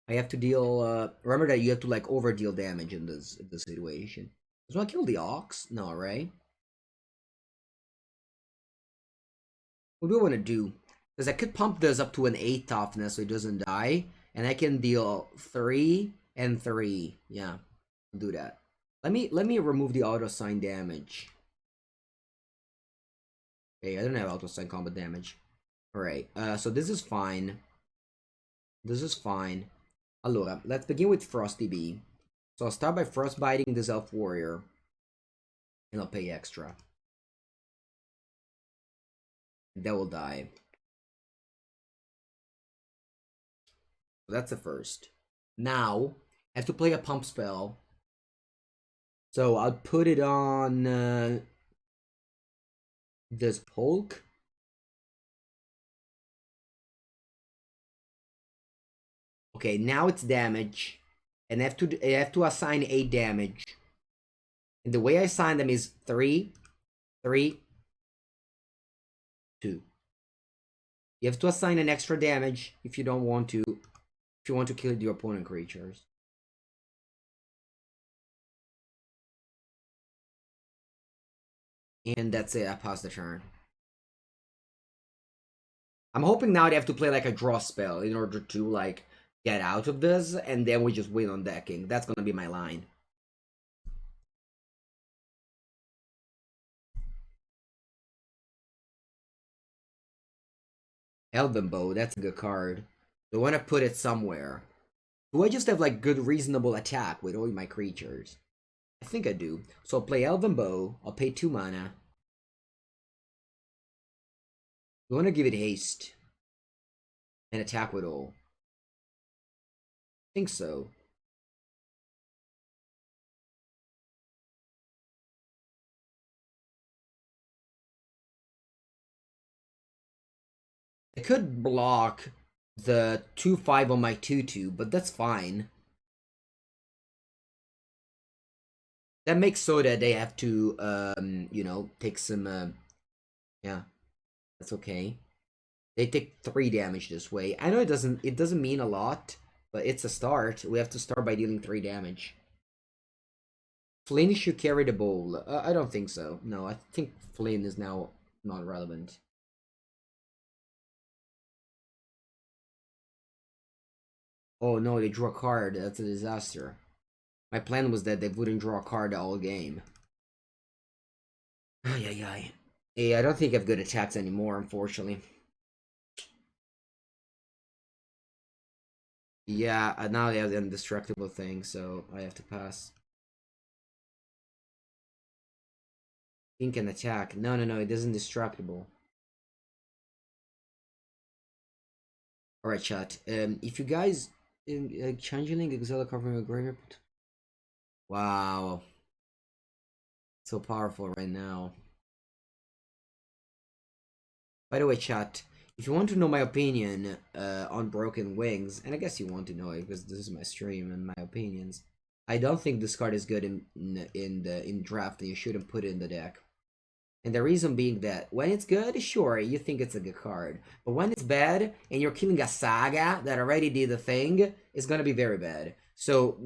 I have to deal, remember that you have to, like, overdeal damage in this situation. So I kill the Ox? No, right? What do I want to do? Because I could pump this up to an 8 toughness so it doesn't die. And I can deal 3 and 3. Yeah, I'll do that. Let me remove the auto sign damage. Okay, I don't have auto sign combat damage. Alright, so this is fine. This is fine. Allora, let's begin with Frosty Bee. So I'll start by frostbiting this elf warrior. And I'll pay extra. That will die. So that's the first. Now, I have to play a pump spell. So I'll put it on this Hulk. Okay, now it's damage. And I have to assign 8 damage. And the way I assign them is 3, 3, 2. You have to assign an extra damage if you don't want to. If you want to kill your opponent creatures. And that's it, I pass the turn. I'm hoping now they have to play like a draw spell in order to like get out of this, and then we just win on decking. That's gonna be my line. Elven Bow, that's a good card. Do I want to put it somewhere? Do I just have like good reasonable attack with all my creatures? I think I do. So I'll play Elven Bow, I'll pay 2 mana. I want to give it haste. And attack with all. I think so. I could block the 2/5 on my 2/2, but that's fine. That makes so that they have to, you know, take some, yeah, that's okay. They take 3 damage this way. I know it doesn't mean a lot, but it's a start. We have to start by dealing 3 damage. Flynn should carry the bowl. I don't think so. No, I think Flynn is now not relevant. Oh no, they drew a card. That's a disaster. My plan was that they wouldn't draw a card all game. Ay, ay, ay. Hey, I don't think I have good attacks anymore, unfortunately. Yeah, now they have the indestructible thing, so I have to pass. King can attack. No, it isn't destructible. Alright, chat. If you guys Changeling Exile covering a graveyard. Wow. So powerful right now. By the way, chat, if you want to know my opinion on Broken Wings, and I guess you want to know it because this is my stream and my opinions, I don't think this card is good in draft, and you shouldn't put it in the deck. And the reason being that when it's good, sure, you think it's a good card. But when it's bad, and you're killing a saga that already did the thing, it's gonna be very bad. So,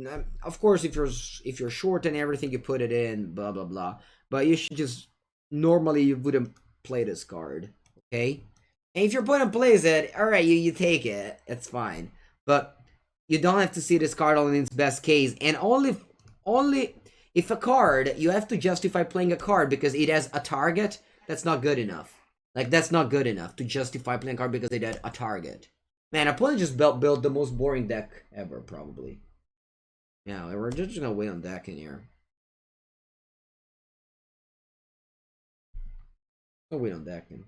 of course, if you're short and everything, you put it in, blah, blah, blah. But you should just, normally, you wouldn't play this card, okay? And if your opponent plays it, alright, you take it, it's fine. But you don't have to see this card only in its best case, and only if a card, you have to justify playing a card because it has a target, that's not good enough. Like, that's not good enough to justify playing a card because it had a target. Man, opponent just built the most boring deck ever, probably. Yeah, we're just gonna win on deck in here. We'll win on deck in.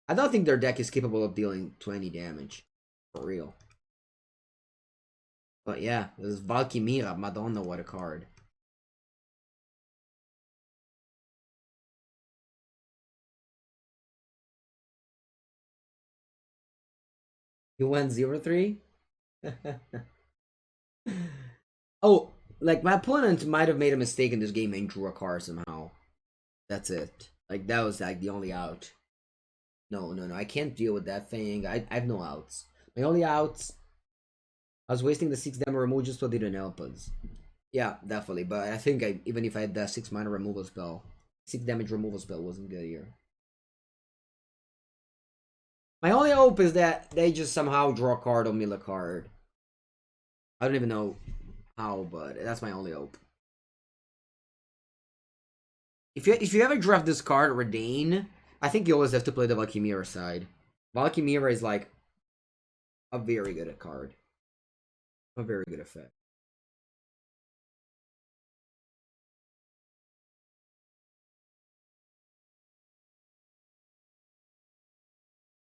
I don't think their deck is capable of dealing 20 damage. For real. But yeah, this is Valkyria, Madonna, what a card. You went 0-3? Oh, like, my opponent might have made a mistake in this game and drew a card somehow. That's it. Like, that was, like, the only out. No, I can't deal with that thing. I have no outs. My only outs... I was wasting the 6 damage removal just so it didn't help us. Yeah, definitely. But I think even if I had that 6 mana removal spell, 6 damage removal spell wasn't good here. My only hope is that they just somehow draw a card or mill a card. I don't even know how, but that's my only hope. If you ever draft this card, Redain, I think you always have to play the Valkyria side. Valkyria is like a very good card. A very good effect.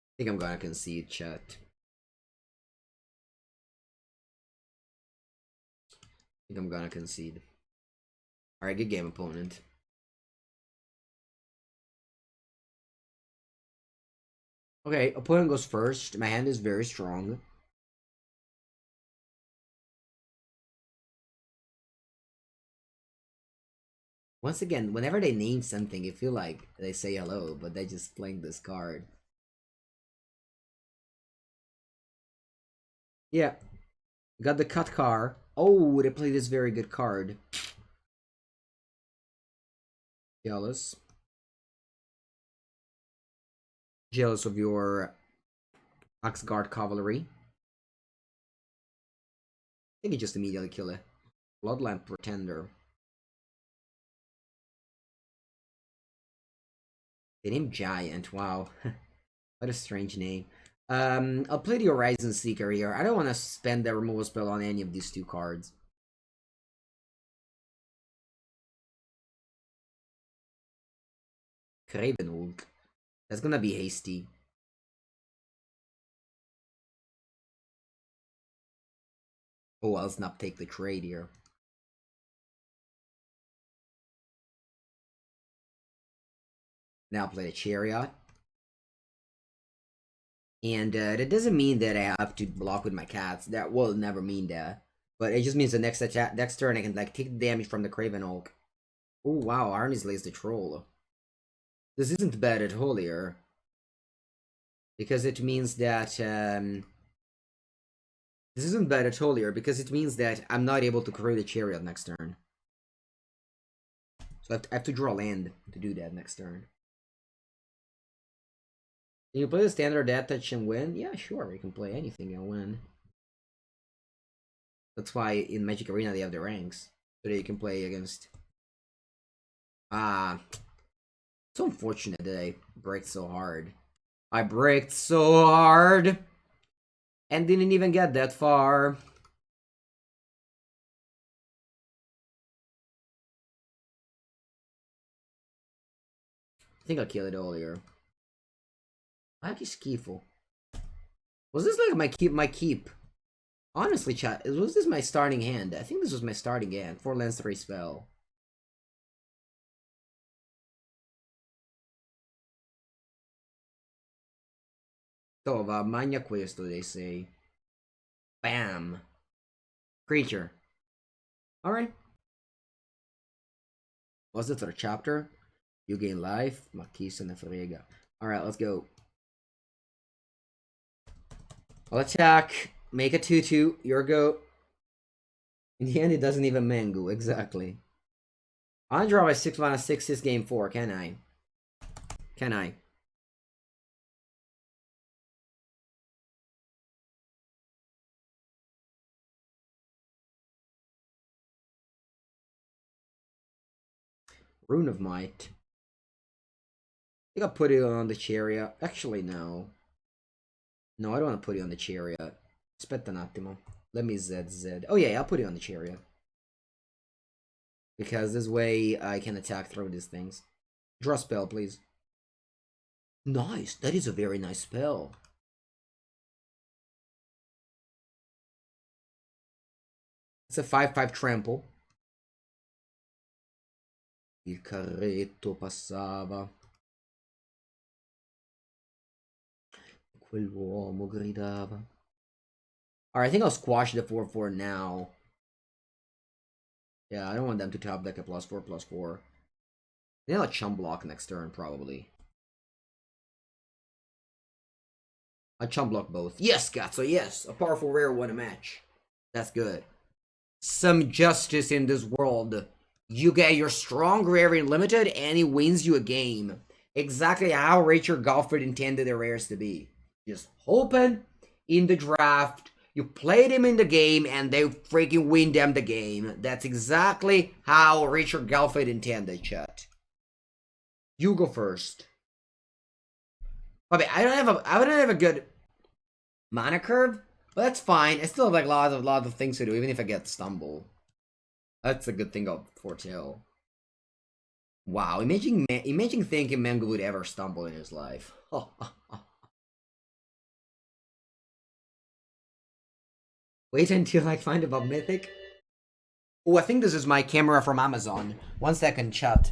I think I'm gonna concede, chat. I think I'm gonna concede. Alright, good game, opponent. Okay, opponent goes first. My hand is very strong. Once again, whenever they name something, you feel like they say hello, but they just playing this card. Yeah. Got the cut car. Oh, they played this very good card. Jealous. Jealous of your Axgard Cavalry. I think you just immediately kill it. Bloodland Pretender. The name Giant, wow. What a strange name. I'll play the Horizon Seeker here. I don't want to spend the removal spell on any of these two cards. Cravenwolf. That's gonna be hasty. Oh, I'll not take the trade here. Now play the Chariot. And that doesn't mean that I have to block with my cats. That will never mean that. But it just means the next turn I can like take the damage from the Craven Hulk. Oh wow, Arnis lays the troll. This isn't bad at all here. Because it means that this isn't bad at all here because it means that I'm not able to create a Chariot next turn. So I have to draw land to do that next turn. Can you play the standard death touch and win? Yeah, sure, you can play anything and win. That's why in Magic Arena they have the ranks. So that you can play against... it's so unfortunate that I braked so hard. I braked so hard! and didn't even get that far. I think I killed it earlier. I que schifo. Was this like my keep? Honestly, chat, was this my starting hand? I think this was my starting hand. 4 lands, 3 spell. So, magna questo, they say. Bam. Creature. Alright. What's the third chapter? You gain life. Makisa na frega. Alright, let's go. I'll attack. Make a 2-2. Your go. In the end, it doesn't even mango. Exactly. I'll draw by 6 mana 6 this game 4, can I? Can I? Rune of Might. I think I'll put it on the chariot. Actually, no. No, I don't want to put it on the chariot. Aspetta un attimo. Let me ZZ. Oh yeah, I'll put it on the chariot. Because this way I can attack through these things. Draw spell, please. Nice. That is a very nice spell. It's a 5/5 trample. Il carretto passava. Quell'uomo gridava. Alright, I think I'll squash the 4/4 now. Yeah, I don't want them to top deck a +4/+4. Then I'll chump block next turn, probably. I chump block both. Yes, Gatso, yes! A powerful rare won a match. That's good. Some justice in this world. You get your strong rare in limited, and he wins you a game. Exactly how Richard Golford intended the rares to be. Just hoping in the draft, you played him in the game, and they freaking win them the game. That's exactly how Richard Golford intended, chat. You go first. Okay, I don't have a good mana curve, but that's fine. I still have like a lot of things to do, even if I get stumble. That's a good thing of foretell. Wow, imagine thinking Mengu would ever stumble in his life. Wait until I find about Mythic. Oh, I think this is my camera from Amazon. 1 second, chat.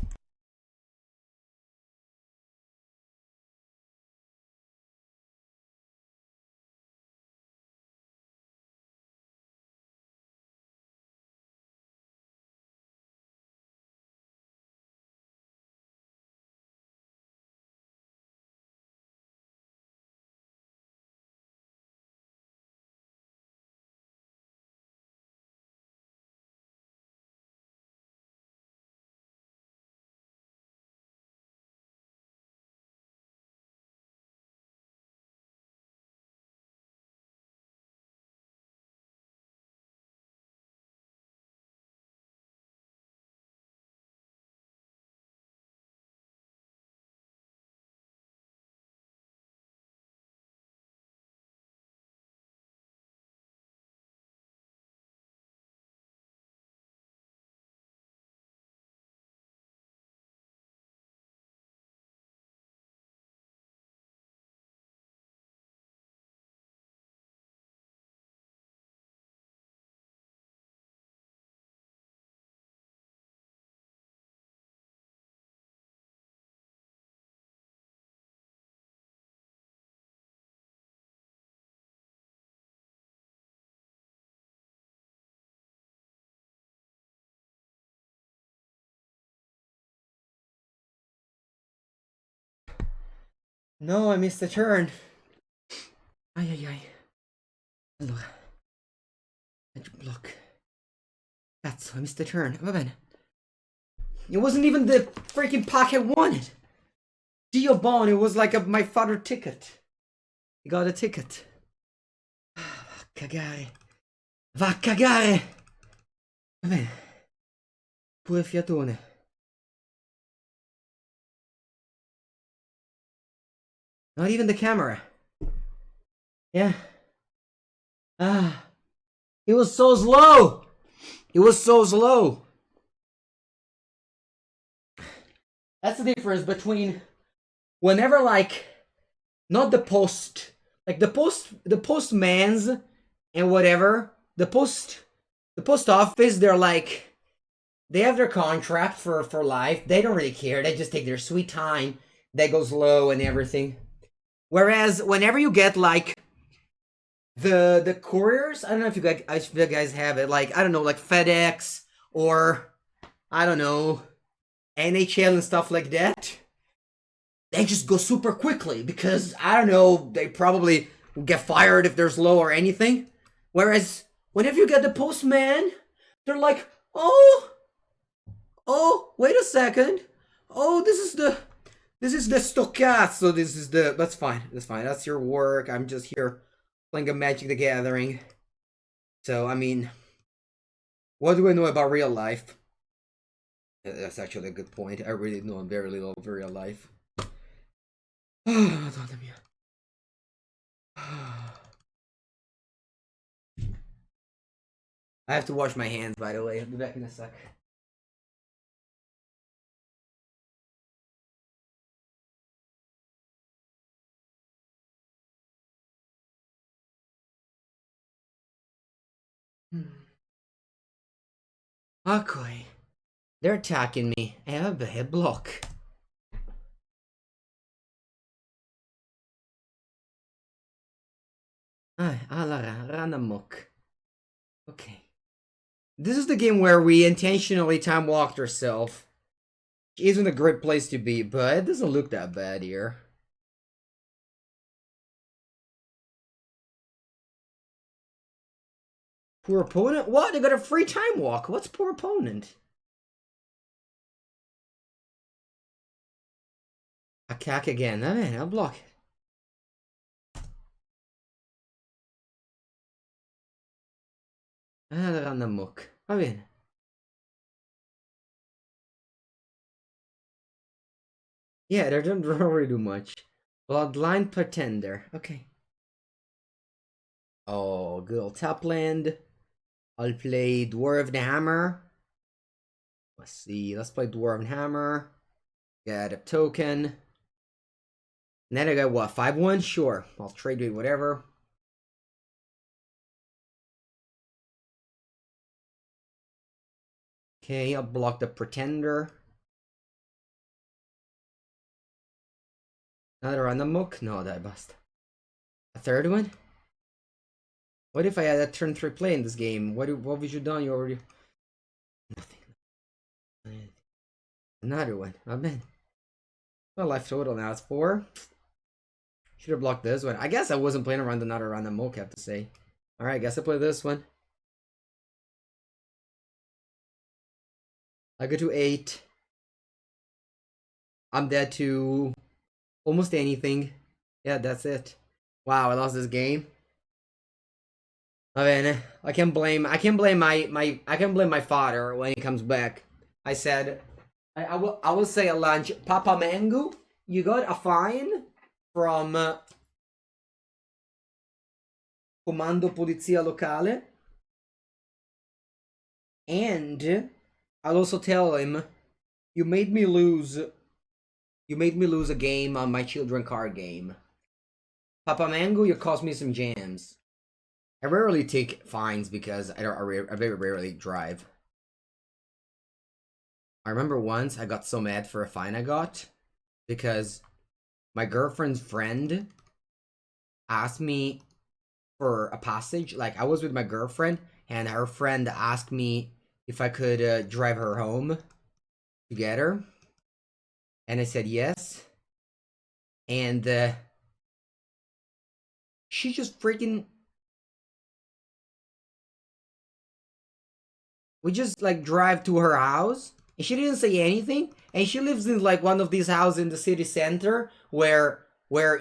No, I missed the turn. Ai. Allora. Block. Cazzo, I missed the turn. Va bene. It wasn't even the freaking pack I wanted. Dio Bon, it was like my father ticket. He got a ticket. Va a cagare. Va a cagare. Va bene. Pure fiatone. Not even the camera. Yeah. Ah, he was so slow. He was so slow. That's the difference between whenever, like, not the post, like the postmans and whatever, the post office, they're like, they have their contract for life. They don't really care. They just take their sweet time. They go slow and everything. Whereas whenever you get like the couriers, I don't know if you guys have it, like, I don't know, like FedEx or I don't know, NHL and stuff like that. They just go super quickly because I don't know, they probably will get fired if they're slow or anything. Whereas whenever you get the postman, they're like, oh, wait a second. Oh, this is the stochastic. That's fine. That's fine. That's your work. I'm just here playing a Magic the Gathering. So, I mean, what do I know about real life? That's actually a good point. I really know very little of real life. I have to wash my hands, by the way. I'll be back in a sec. Okay. They're attacking me. I have a head block. Allora, run amok. Okay. This is the game where we intentionally time walked ourselves. Isn't a great place to be, but it doesn't look that bad here. Poor opponent? What? They got a free time walk. What's poor opponent? Attack again. Oh, man, I'll block it. On the muck. Va bene. Yeah, they don't really do much. Bloodline Pretender. Okay. Oh, good old top land. I'll play Dwarven Hammer. Let's see. Let's play Dwarven Hammer. Get a token. And then I got what? 5-1? Sure. I'll trade it, whatever. Okay, I'll block the Pretender. Another on the muck? No, that bust. A third one? What if I had a turn 3 play in this game? What would you done? You already... Nothing. Another one. Oh, man. My life total now is 4. Should have blocked this one. I guess I wasn't playing around another round of Moke, I have to say. Alright, I guess I play this one. I go to 8. I'm dead to almost anything. Yeah, that's it. Wow, I lost this game. Va bene. I can blame my father when he comes back. I said I will say a lunch. Papa Mango, you got a fine from Comando Polizia Locale. And I'll also tell him you made me lose a game on my children card game. Papa Mango, you cost me some jams. I rarely take fines because I very rarely drive. I remember once I got so mad for a fine I got because my girlfriend's friend asked me for a passage. Like, I was with my girlfriend and her friend asked me if I could drive her home together. And I said yes. And she just freaking... We just, like, drive to her house, and she didn't say anything, and she lives in, like, one of these houses in the city center, where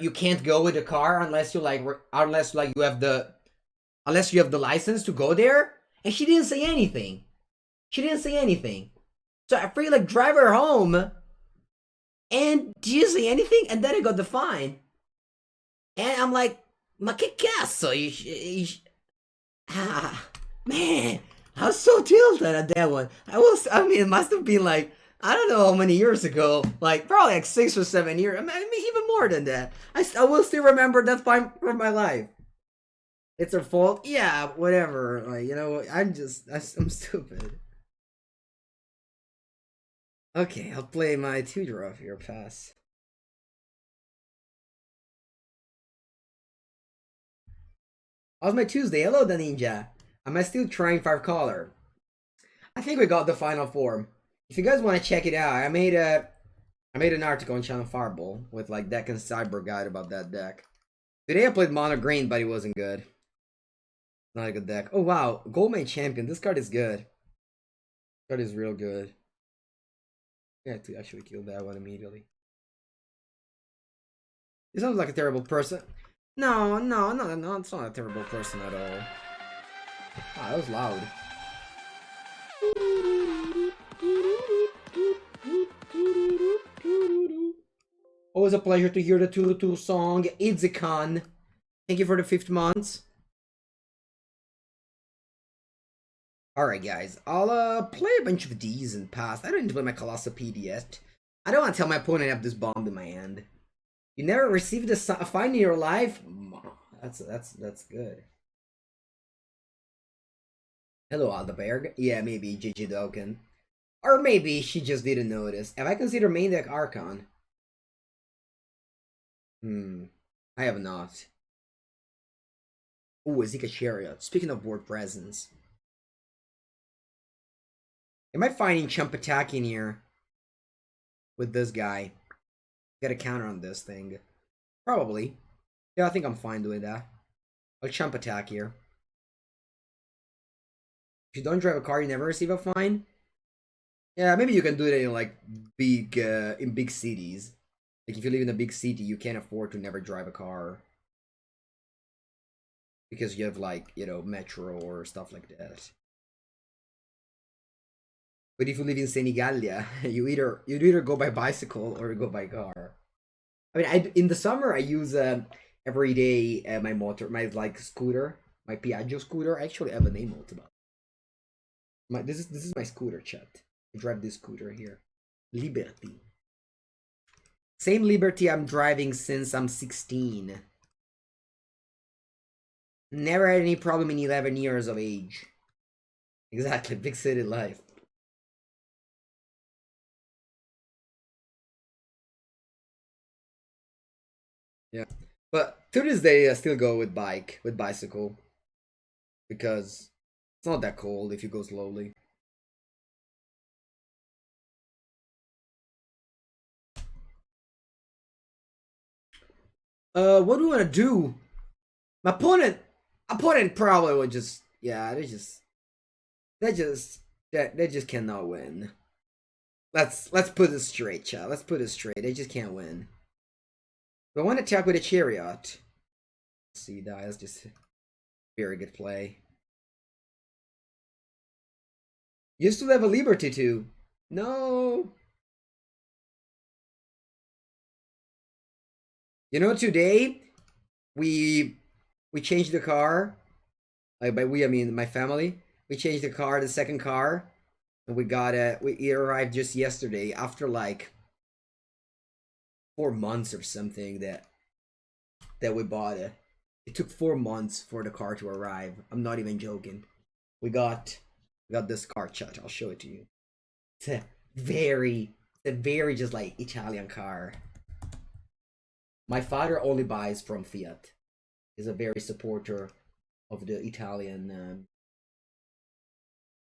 you can't go with a car unless you, like, you have the license to go there, and she didn't say anything. She didn't say anything. So I freaking, like, drive her home, and she didn't say anything, and then I got the fine. And I'm like, ma che cazzo? Ah, man, I was so tilted at that one. I mean, it must have been like, I don't know how many years ago. Like, probably like 6 or 7 years. I mean, even more than that. I will still remember that time from my life. It's her fault? Yeah, whatever. Like, you know, I'm stupid. Okay, I'll play my 2-draw here, pass. How's my Tuesday? Hello, the ninja. Am I still trying 5-color? I think we got the final form. If you guys want to check it out, I made an article on Channel Fireball with like deck and cyber guide about that deck. Today I played mono green, but it wasn't good. Not a good deck. Oh wow, Goldman Champion. This card is good. This card is real good. Yeah, to actually kill that one immediately. He sounds like a terrible person. No, it's not a terrible person at all. Wow, that was loud. Always a pleasure to hear the Tulu song. Idzik-Khan. Thank you for the 5th month. Alright guys, I'll play a bunch of these and pass. I didn't play my Colossopede yet. I don't want to tell my opponent I have this bomb in my hand. You never received a find in your life? That's good. Hello, Aldeberg. Yeah, maybe GG Doken. Or maybe she just didn't notice. Have I considered main deck Archon? I have not. Ooh, Azika Chariot. Speaking of board presence. Am I finding Chump Attack in here? With this guy. Get a counter on this thing. Probably. Yeah, I think I'm fine doing that. I'll Chump Attack here. If you don't drive a car, you never receive a fine? Yeah, maybe you can do it in like big cities. Like if you live in a big city, you can't afford to never drive a car. Because you have like, you know, metro or stuff like that. But if you live in Senigallia, you either go by bicycle or go by car. I mean, in the summer I use every day my like scooter, my Piaggio scooter. I actually have a name about it. This is my scooter, chat. I drive this scooter here, Liberty. Same Liberty I'm driving since I'm 16. Never had any problem in 11 years of age. Exactly, big city life. Yeah, but to this day I still go with bicycle. Because it's not that cold if you go slowly. What do we want to do? My opponent probably would just, yeah, they just cannot win. Let's put it straight, chat. Let's put it straight. They just can't win. But I want to attack with a chariot. Let's see, that's just very good play. You still have a Liberty too. No. You know, today we changed the car. Like by we, I mean my family. We changed the car, the second car, and it arrived just yesterday after like 4 months or something that we bought it. It took 4 months for the car to arrive. I'm not even joking. We got this car, chat. I'll show it to you. It's a very just like Italian car. My father only buys from Fiat. He's a very supporter of the Italian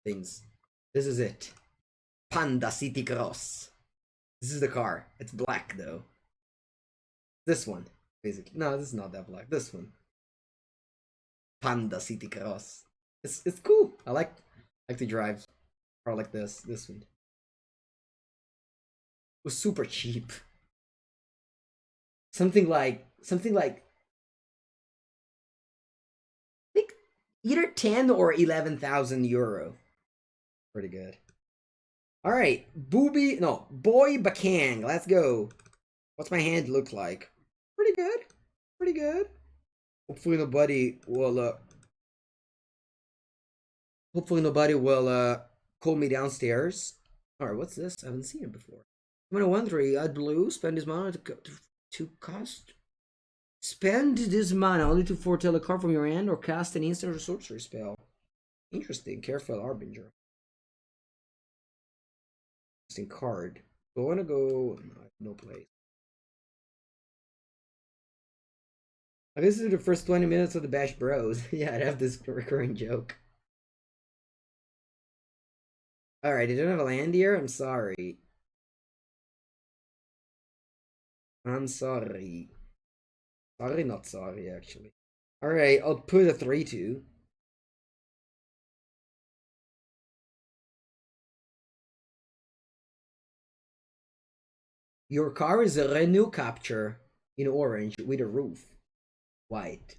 things. This is it. Panda City Cross. This is the car. It's black though. This one, basically. No, this is not that black. This one. Panda City Cross. It's cool. I like to drive car like this one. It was super cheap. Something like I think either 10 or 11,000 euro. Pretty good. All right, Boy Bakang. Let's go. What's my hand look like? Pretty good. Pretty good. Hopefully nobody will Hopefully nobody will call me downstairs. Alright, what's this? I haven't seen it before. I'm gonna 1-3, add blue, spend this mana to cost. Spend this mana only to foretell a card from your hand or cast an instant or sorcery spell. Interesting. Careful Harbinger. Interesting card. Do I want to go? No place. I guess this is the first 20 minutes of the Bash Bros. Yeah, I'd have this recurring joke. Alright, I don't have a land here? I'm sorry. I'm sorry. Sorry, not sorry, actually. Alright, I'll put a 3-2. Your car is a renew capture in orange with a roof. White.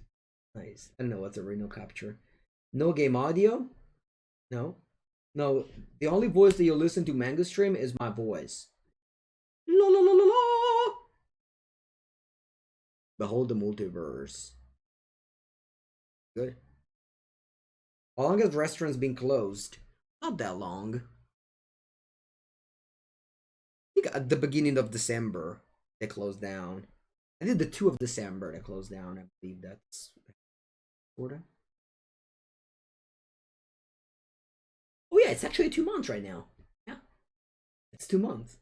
Nice. I don't know what's a renew capture. No game audio? No. No, the only voice that you'll listen to Mango stream is my voice. La la la la la! Behold the multiverse. Good. How long has restaurants been closed? Not that long. I think at the beginning of December they closed down. I think the 2 of December they closed down. I believe that's order. Oh yeah, it's actually 2 months right now. Yeah, it's 2 months.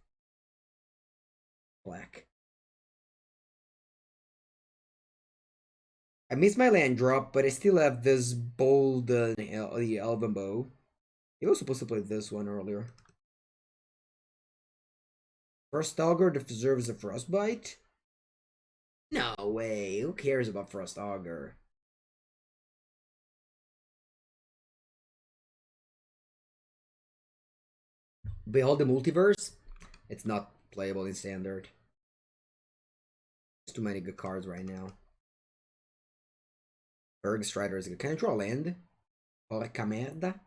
Black. I missed my land drop, but I still have this bold the Elven Bow. You were supposed to play this one earlier. Frost Augur deserves a Frostbite? No way. Who cares about Frost Augur? Behold the Multiverse? It's not playable in Standard. There's too many good cards right now. Berg Strider is good. Can I draw land? Porca merda.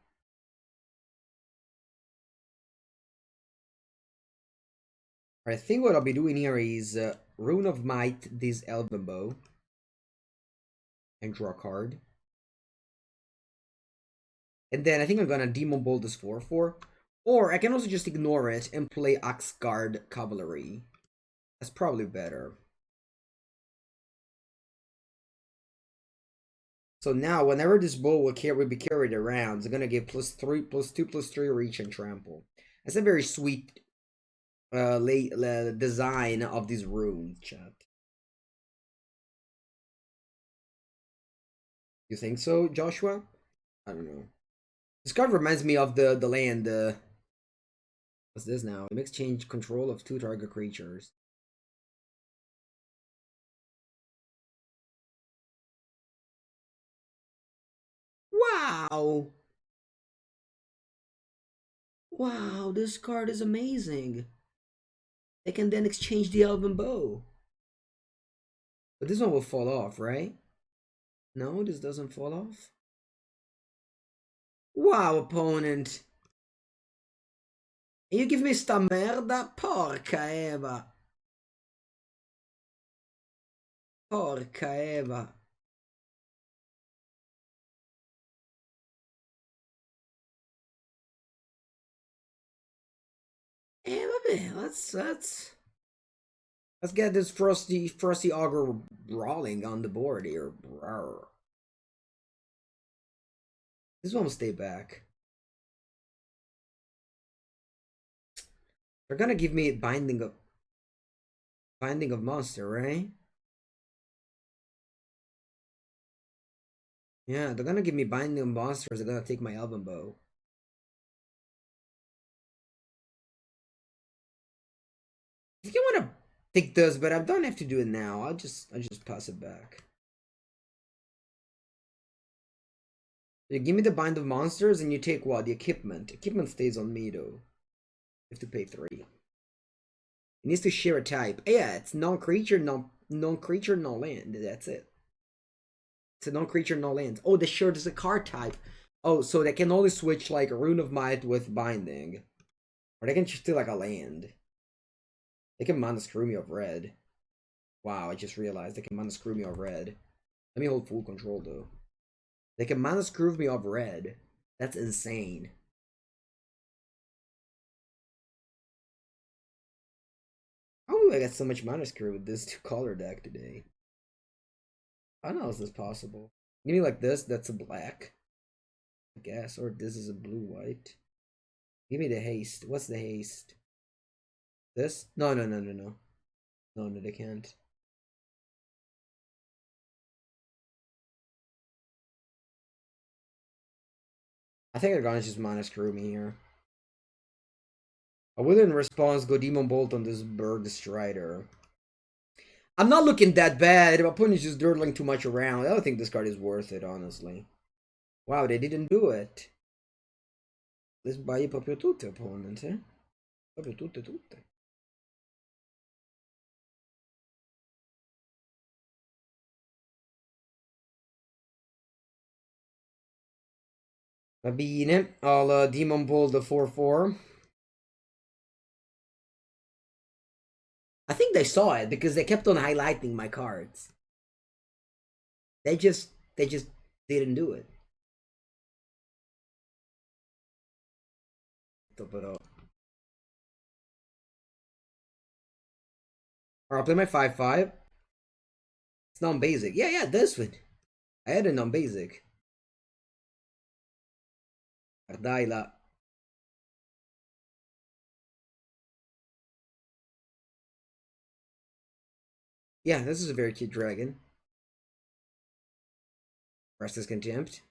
I think what I'll be doing here is Rune of Might, this Elven Bow. And draw a card. And then I think I'm gonna Demon Bolt this 4/4. Or I can also just ignore it and play Axguard Cavalry. That's probably better. So now, whenever this bow will be carried around, it's gonna give +3, +2, +3 reach and trample. That's a very sweet design of this rune, chat. You think so, Joshua? I don't know. This card reminds me of the land. What's this now? It makes change control of 2 target creatures. Wow! Wow, this card is amazing. They can then exchange the Elven Bow. But this one will fall off, right? No, this doesn't fall off. Wow, opponent. You give me sta merda? Porca Eva. Porca Eva. Vabbè, let's get this frosty augur brawling on the board here. Rawr. This one will stay back. They're gonna give me binding of monster, right? Yeah, they're gonna give me binding of monsters. They're gonna take my Elven Bow. If you wanna take this, but I don't have to do it now. I'll just pass it back. You give me the bind of monsters and you take what? The equipment. Equipment stays on me though. You have to pay 3. It needs to share a type. Yeah, it's non-creature, non-creature, no land. That's it. It's a non-creature, no land. Oh, the shirt is a card type. Oh, so they can only switch like Rune of Might with Binding. Or they can just do like a land. They can mana screw me of red. Wow, I just realized they can mana screw me of red. Let me hold full control though. They can mana screw me of red. That's insane. How do I get so much mana screw with this two-color deck today? I don't know, is this possible? Give me like this, that's a black, I guess, or this is a blue-white. Give me the haste. What's the haste? This? No, no, no, no, no. No, no, they can't. I think they're gonna just mana screw me here. I will in response go Demon Bolt on this Bird Strider. I'm not looking that bad. My opponent's just dirtling too much around. I don't think this card is worth it, honestly. Wow, they didn't do it. Let's buy you proprio tutte, opponent, eh? Proprio tutte, tutte. Va bene, I'll Demon Bolt the 4/4. I think they saw it because they kept on highlighting my cards. They just didn't do it. Alright, I'll play my 5/5. It's non-basic. Yeah, yeah, this one. I had a non-basic. Dai là. Yeah, this is a very cute dragon. Restless Contempt.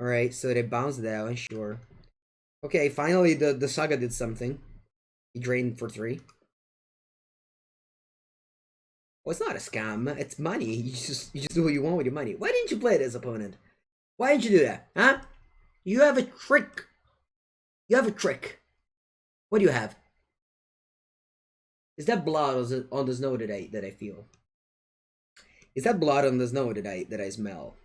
Alright, so they bounced that one, sure. Okay, finally the Saga did something. He drained for 3. Well, it's not a scam. It's money. You just do what you want with your money. Why didn't you play this, opponent? Why didn't you do that? Huh? You have a trick. You have a trick. What do you have? Is that blood on the snow that I feel? Is that blood on the snow that I smell?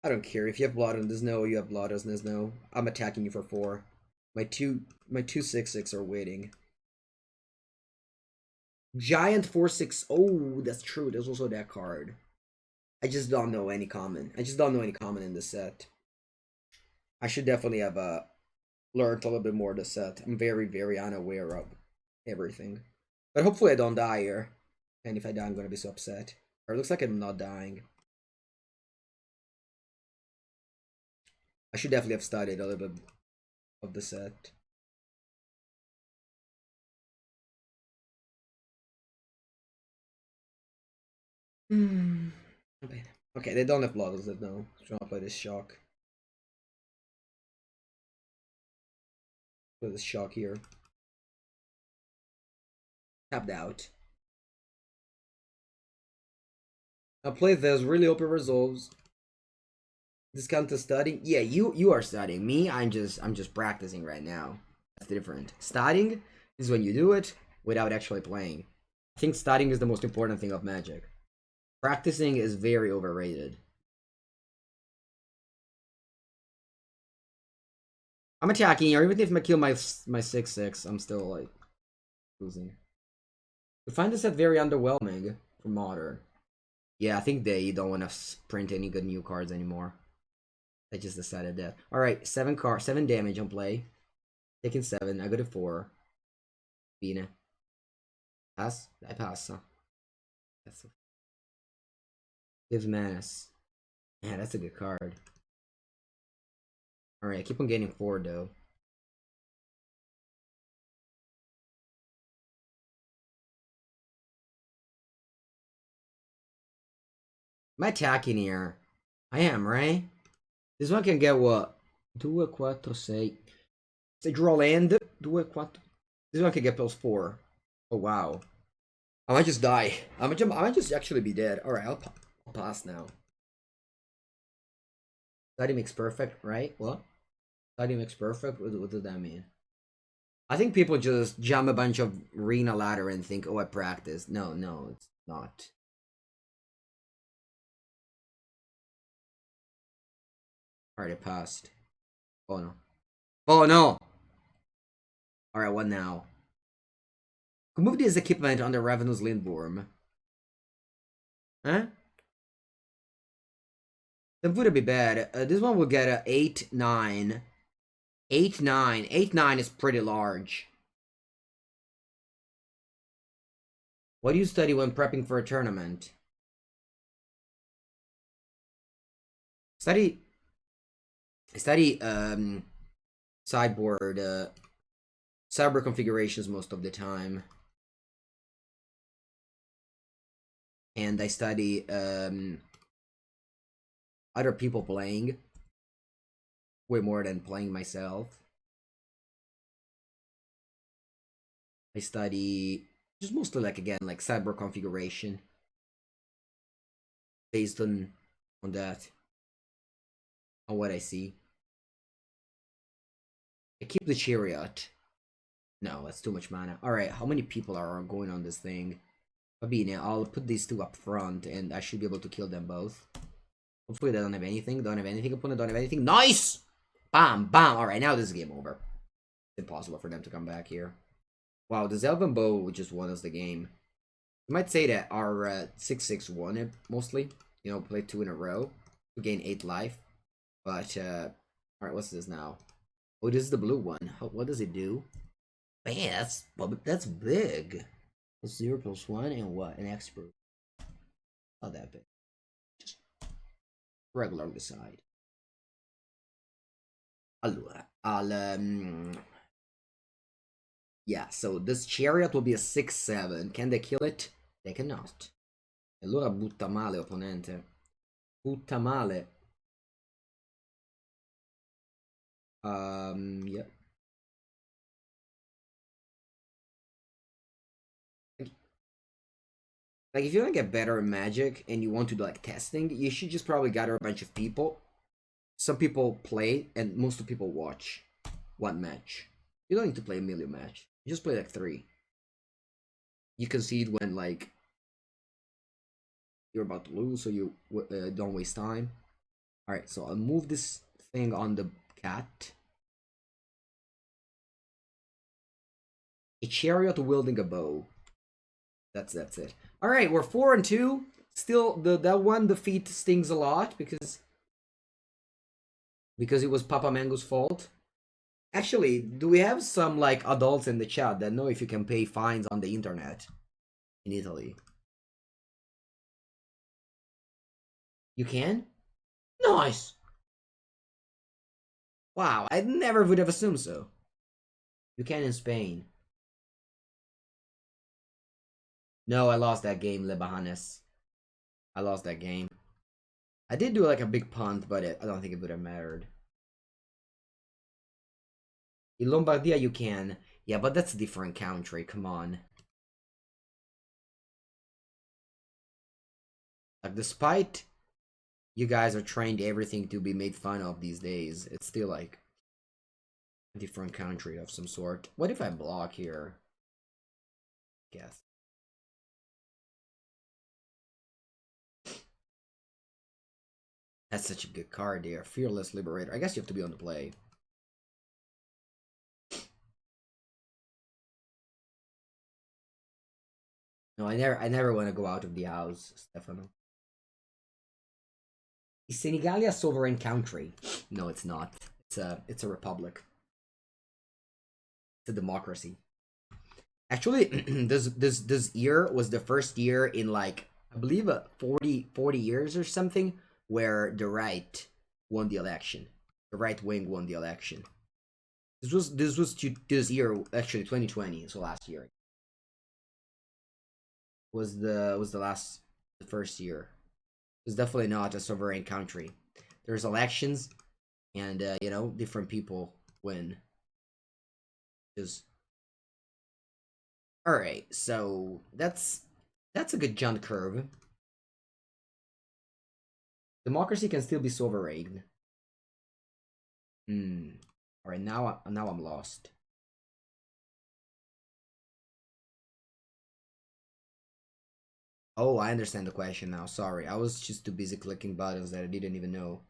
I don't care. If you have blood on the snow, you have blood on the snow. I'm attacking you for 4. My 2/6/6 are waiting. Giant 4/6. Oh, that's true. There's also that card. I just don't know any common. I just don't know any common in this set. I should definitely have learned a little bit more of the set. I'm very, very unaware of everything. But hopefully I don't die here. And if I die, I'm gonna be so upset. Or it looks like I'm not dying. I should definitely have studied a little bit of the set. Okay, they don't have bloodless that no. So I'll play this shock. Play this shock here. Tapped out. I'll play this really open resolves. Discount to studying. Yeah, you are studying. Me, I'm just practicing right now. That's different. Studying is when you do it without actually playing. I think studying is the most important thing of Magic. Practicing is very overrated. I'm attacking, or even if I kill my 6/6, I'm still like losing. I find this set very underwhelming for modern. Yeah, I think they don't want to print any good new cards anymore. I just decided that. All right, 7 damage on play. Taking 7. I go to 4. Bene. Pass. I pass. That's gives menace. Man, that's a good card. All right, I keep on gaining 4 though. Am I attacking here? I am, right? This one can get what? 2, 4, 6. Se draw land. 2, 4. This one can get +4. Oh wow. I might just die. I might just actually be dead. All right, I'll pass now. Study makes perfect, right? What? Study makes perfect. What does that mean? I think people just jump a bunch of arena ladder and think, "Oh, I practice." No, no, it's not. All right, it passed. Oh no. Oh no! Alright, what now? Move this equipment under Ravenous Lindworm. Huh? That would be bad. This one will get a 8, 9. 8, 9. 8, 9 is pretty large. What do you study when prepping for a tournament? Study sideboard cyber configurations most of the time. And I study other people playing way more than playing myself. I study just mostly like again like cyber configuration based on that, on what I see. I keep the chariot. No, that's too much mana. Alright, how many people are going on this thing? Fabine, I'll put these two up front and I should be able to kill them both. Hopefully they don't have anything. Don't have anything. Opponent don't have anything. Nice! Bam, bam. Alright, now this is game over. It's impossible for them to come back here. Wow, the Zelven Bow just won us the game. You might say that our 6-6 won it, mostly. You know, played 2 in a row to gain 8 life. But, alright, what's this now? Oh, this is the blue one. What does it do? Man, that's big. 0+1 and what? An expert. Not that big. Just regular side. Allora, yeah, so this chariot will be a 6-7. Can they kill it? They cannot. Allora butta male, opponente. Butta male. Yeah. Like, if you want to get better at Magic and you want to do, like, testing, you should just probably gather a bunch of people. Some people play, and most of the people watch one match. You don't need to play a million match. You just play, like, 3. You concede when, like, you're about to lose, so you don't waste time. Alright, so I'll move this thing on the cat. A chariot wielding a bow. That's it. All right, we're 4-2. Still, that one defeat stings a lot because it was Papa Mango's fault. Actually, do we have some like adults in the chat that know if you can pay fines on the internet in Italy? You can? Nice. Wow, I never would have assumed so. You can in Spain. No, I lost that game, Lebahanes. I lost that game. I did do like a big punt, but I don't think it would have mattered. In Lombardia you can. Yeah, but that's a different country, come on. Like, despite you guys are trained everything to be made fun of these days, it's still like a different country of some sort. What if I block here? Guess. That's such a good card there. Fearless Liberator. I guess you have to be on the play. No, I never want to go out of the house, Stefano. Is Senegal a sovereign country? No, it's not. It's a republic. It's a democracy. Actually, this year was the first year in like I believe 40 years or something where the right won the election. The right wing won the election. This was this year actually 2020, so last year was the first year. It's definitely not a sovereign country. There's elections, and you know, different people win. Just all right. So that's a good jump curve. Democracy can still be sovereign. All right, now I'm lost. Oh, I understand the question now. Sorry, I was just too busy clicking buttons that I didn't even know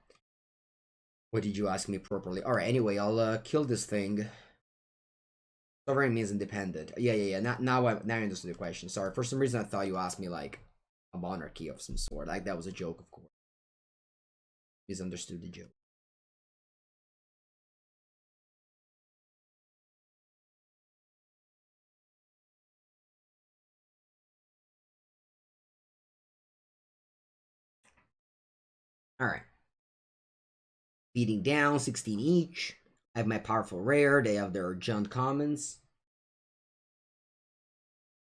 What did you ask me properly? Alright, anyway, I'll kill this thing. Sovereign means independent. Yeah. Now I understood the question. Sorry, for some reason I thought you asked me like a monarchy of some sort. Like that was a joke, of course. Misunderstood the joke. Alright. Beating down, 16 each. I have my powerful rare. They have their junk commons.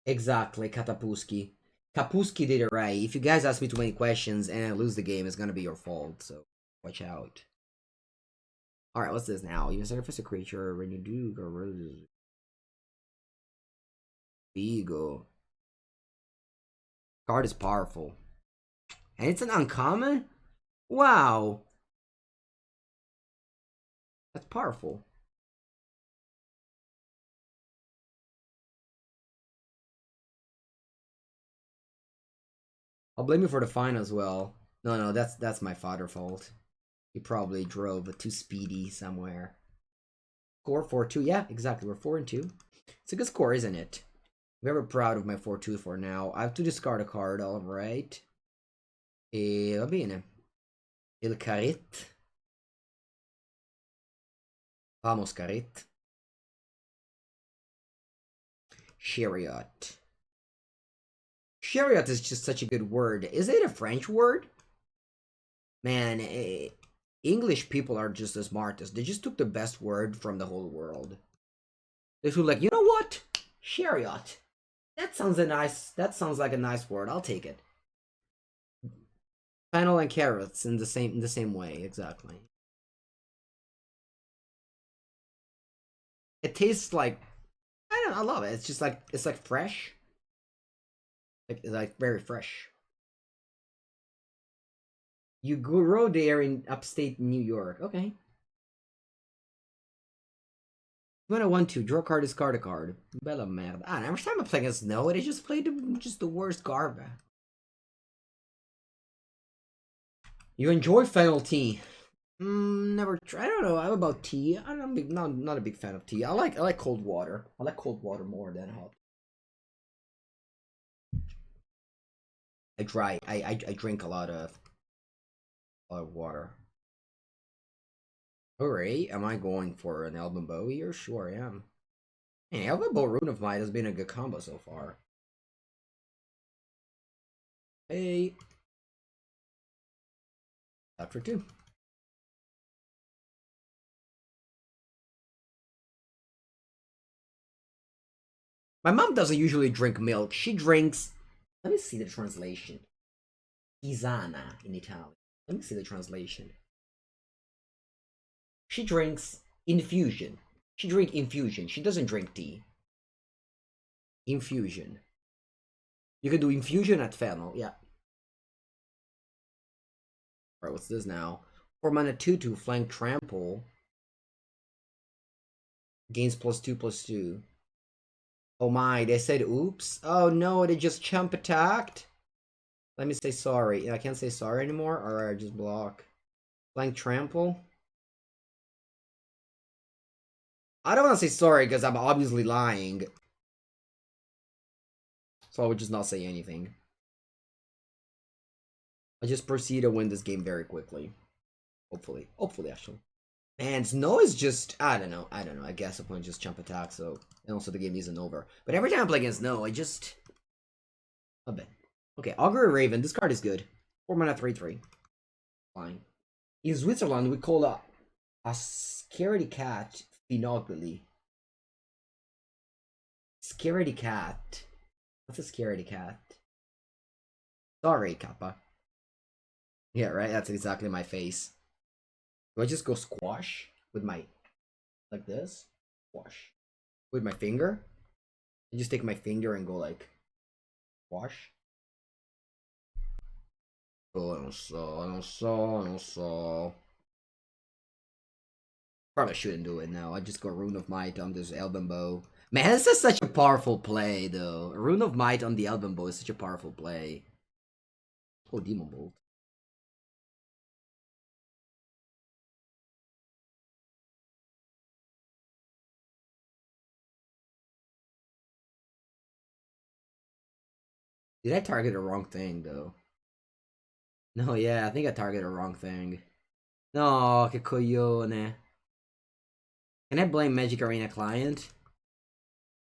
Exactly, Katapuski. Kapuski did it right. If you guys ask me too many questions and I lose the game, it's gonna be your fault, so watch out. Alright, what's this now? You sacrifice a creature when you do go. Beagle. Card is powerful. And it's an uncommon? Wow. That's powerful. I'll blame you for the fine as well. No, that's my father's fault. He probably drove too speedy somewhere. Score 4-2. Yeah, exactly. We're 4-2. It's a good score, isn't it? I'm very proud of my 4-2 for now. I have to discard a card, alright. E va bene. Il Carit. Vamos, Carit. Chariot. Chariot is just such a good word. Is it a French word? Man, English people are just the smartest. They just took the best word from the whole world. They were like, you know what? Chariot. That sounds like a nice word. I'll take it. Fennel and carrots in the same way, exactly. It tastes like I don't know, I love it. It's just like it's like fresh. It's like very fresh. You grow there in upstate New York. Okay. When I want to, draw a card, discard a card. Bella merda. Ah, every time I play against Snow, it just played just the worst garbage. You enjoy fennel tea? Never try. I don't know. I'm about tea. I'm not a big fan of tea. I like cold water. I like cold water more than hot. I drink a lot of water. Alright, am I going for an Album Bow here? Sure I am. Hey, Album Bow Rune of Might has been a good combo so far. Hey. That for 2. My mom doesn't usually drink milk. She drinks... Let me see the translation. Tisana in Italian. Let me see the translation. She drinks infusion. She drinks infusion. She doesn't drink tea. Infusion. You can do infusion at fennel, yeah. Alright, what's this now? 4 mana 2/2 flank trample. Gains +2/+2. Oh my, they said oops. Oh no, they just chump attacked. Let me say sorry. I can't say sorry anymore. Alright, just block. Flank trample. I don't want to say sorry because I'm obviously lying. So I would just not say anything. I just proceed to win this game very quickly. Hopefully, actually. Man, Snow is just I don't know. I guess I'm gonna just jump attack. So and also the game isn't over. But every time I play against Snow, I just a bit. Okay, Augury Raven. This card is good. 4 mana 3/3. Fine. In Switzerland, we call a scaredy cat finogly. Scaredy cat. What's a scaredy cat? Sorry, Kappa. Yeah, right? That's exactly my face. Do I just go squash with my... like this? Squash. With my finger? I just take my finger and go like... squash? Oh, I don't saw. Probably shouldn't do it now. I just go Rune of Might on this Album Bow. Man, this is such a powerful play, though. Rune of Might on the Album Bow is such a powerful play. Oh, Demon Bolt. Did I target the wrong thing though? No, yeah, I think I targeted the wrong thing. No, che coglione. Can I blame Magic Arena client?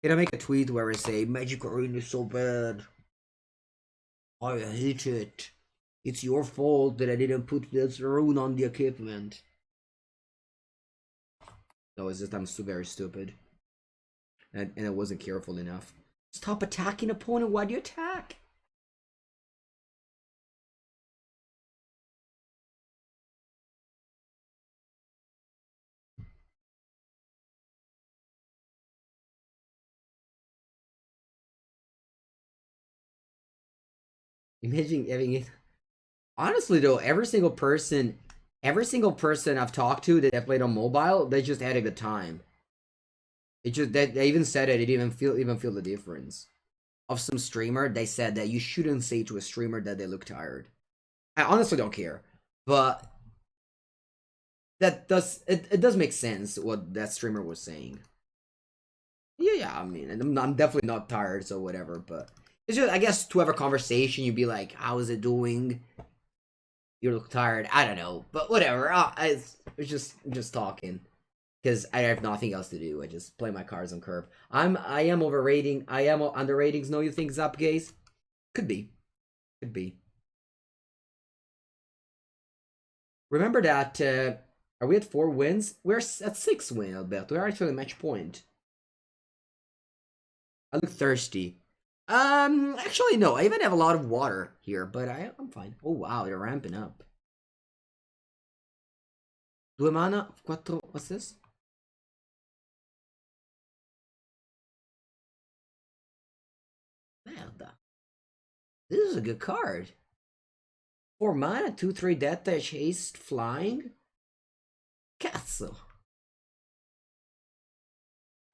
Can I make a tweet where I say Magic Arena is so bad? I hate it. It's your fault that I didn't put this rune on the equipment. No, it's just I'm so very stupid. And I wasn't careful enough. Stop attacking opponent, why do you attack? Imagine having it. Honestly though, every single person I've talked to that played on mobile, they just had a good time. It just they even said it, didn't even feel the difference. Of some streamer, they said that you shouldn't say to a streamer that they look tired. I honestly don't care, but that does it does make sense what that streamer was saying. Yeah, I mean, I'm definitely not tired, so whatever. But it's just, I guess, to have a conversation, you'd be like, "How is it doing? You look tired." I don't know, but whatever. It's just talking because I have nothing else to do. I just play my cards on curve. I am overrating. I am underrating. No, you think Zapgaze? Could be, could be. Remember that. Are we at 4 wins? We're at 6 wins, Alberto. We're actually match point. I look thirsty. Actually, no. I even have a lot of water here, but I'm fine. Oh, wow. They're ramping up. Due mana, 4... What's this? Merda. This is a good card. 4 mana, 2/3 death touch, haste, flying. Cazzo.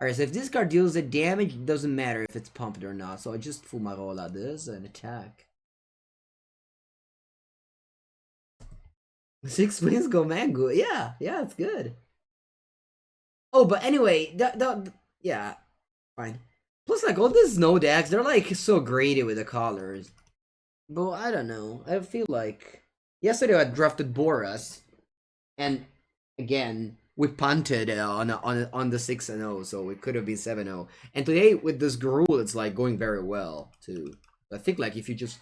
Alright, so if this card deals the damage, it doesn't matter if it's pumped or not. So I just fumarola this and attack. 6 wins go mango. Yeah, it's good. Oh, but anyway, yeah, fine. Plus, like, all these snow decks, they're like so greedy with the colors. But I don't know. I feel like yesterday I drafted Boras, and again we punted on the 6-0, so it could have been 7-0. And today with this Gruul, it's like going very well too. I think like if you just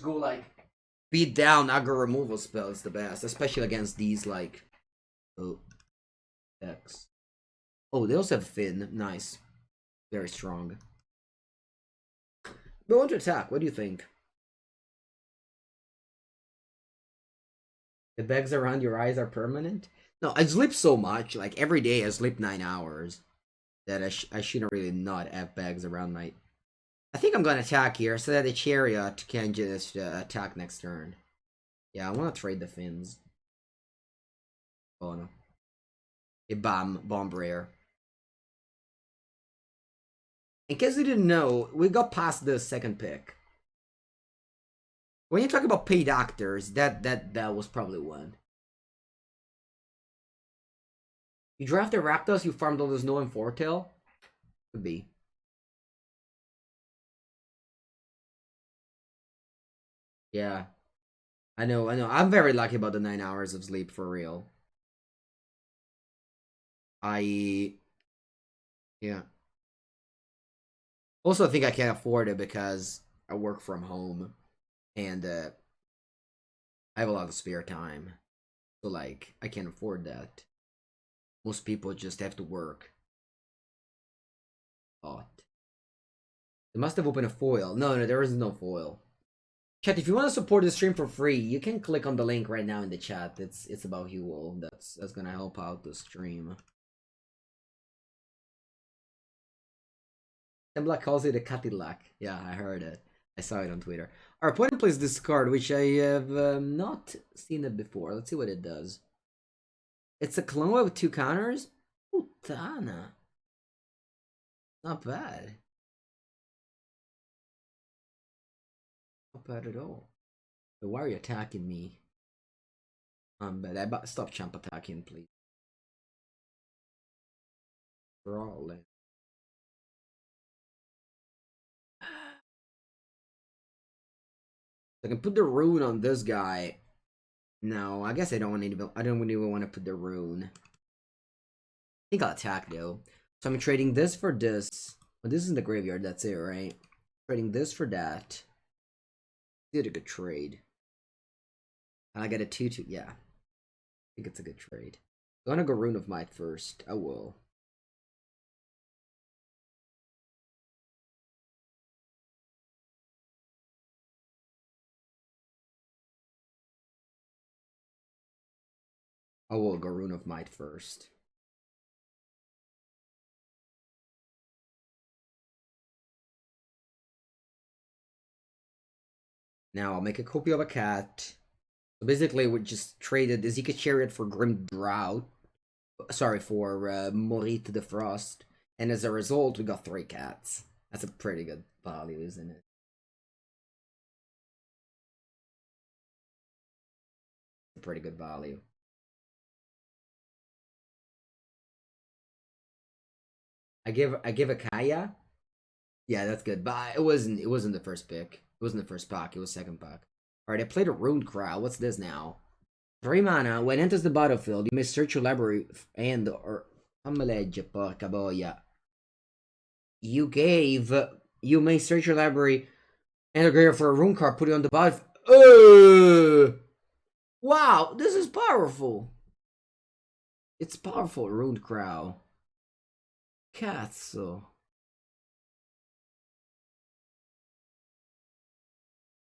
go like beat down aggro removal spell, it's the best, especially against these like decks. Oh, they also have Finn. Nice, very strong. But want to attack? What do you think? The bags around your eyes are permanent? No, I sleep so much. Like every day, I sleep 9 hours. That I shouldn't really not have bags around my. I think I'm gonna attack here so that the chariot can just attack next turn. Yeah, I want to trade the fins. Oh no. A bomb rare. In case you didn't know, we got past the second pick. When you talk about paid actors, that was probably one. You drafted Rakdos, you farmed all this no and Foretail? Could be. Yeah. I know. I'm very lucky about the 9 hours of sleep for real. Yeah. Also, I think I can't afford it because I work from home and I have a lot of spare time. So, like, I can't afford that. Most people just have to work. Oh. They must have opened a foil. No, there is no foil. Chat, if you want to support the stream for free, you can click on the link right now in the chat. It's about Huel. That's gonna help out the stream. Black calls it a Cadillac. Yeah, I heard it. I saw it on Twitter. Our opponent plays this card, which I have not seen it before. Let's see what it does. It's a clone with 2 counters. Putana. Not bad. Not bad at all. But why are you attacking me? But stop champ attacking, please. We're all in. I can put the rune on this guy. No, I guess I don't even want to put the rune. I think I'll attack though. So I'm trading this for this. Well, this is in the graveyard, that's it, right? Trading this for that. Did a good trade. And I get a 2-2. Yeah. I think it's a good trade. I'm gonna go Rune of Might first. I will. I will go Rune of Might first. Now I'll make a copy of a cat. So basically, we just traded Ezekiel Chariot for Grim Drought. Sorry, for Morit the Frost. And as a result, we got 3 cats. That's a pretty good value, isn't it? A pretty good value. I give a Kaya. Yeah, that's good. But it wasn't the first pick. It wasn't the first pack, it was second pack. Alright, I played a Ruined Crow. What's this now? 3 mana. When it enters the battlefield, you may search your library and or porca boia. You may search your library and a graveyard for a rune card, put it on the battlefield. Wow, this is powerful. It's powerful, Ruined Crow. Cazzo.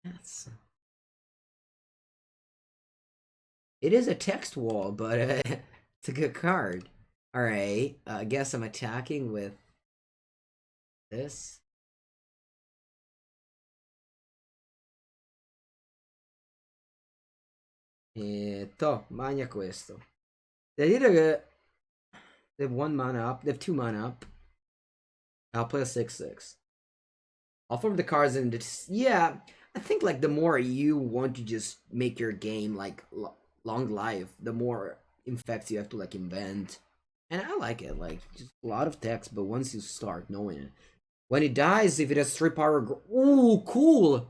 Cazzo. It is a text wall, but it's a good card. Alright, I guess I'm attacking with this. Magna questo. Devo dire che they have 1 mana up, they have 2 mana up. I'll play a 6/6. I'll form the cards and just, yeah, I think like the more you want to just make your game like long life, the more effects you have to like invent. And I like it, like just a lot of text, but once you start knowing it. When it dies, if it has 3 power, ooh, cool!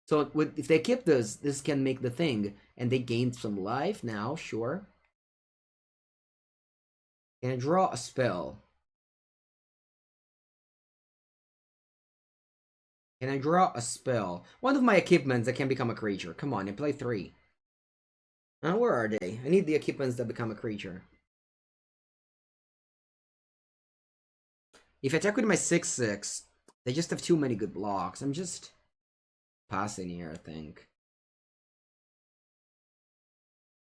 So if they keep this can make the thing, and they gain some life now, sure. Can I draw a spell? Can I draw a spell? One of my equipments that can become a creature. Come on, and play 3. Where are they? I need the equipments that become a creature. If I attack with my 6/6, they just have too many good blocks. I'm just passing here, I think.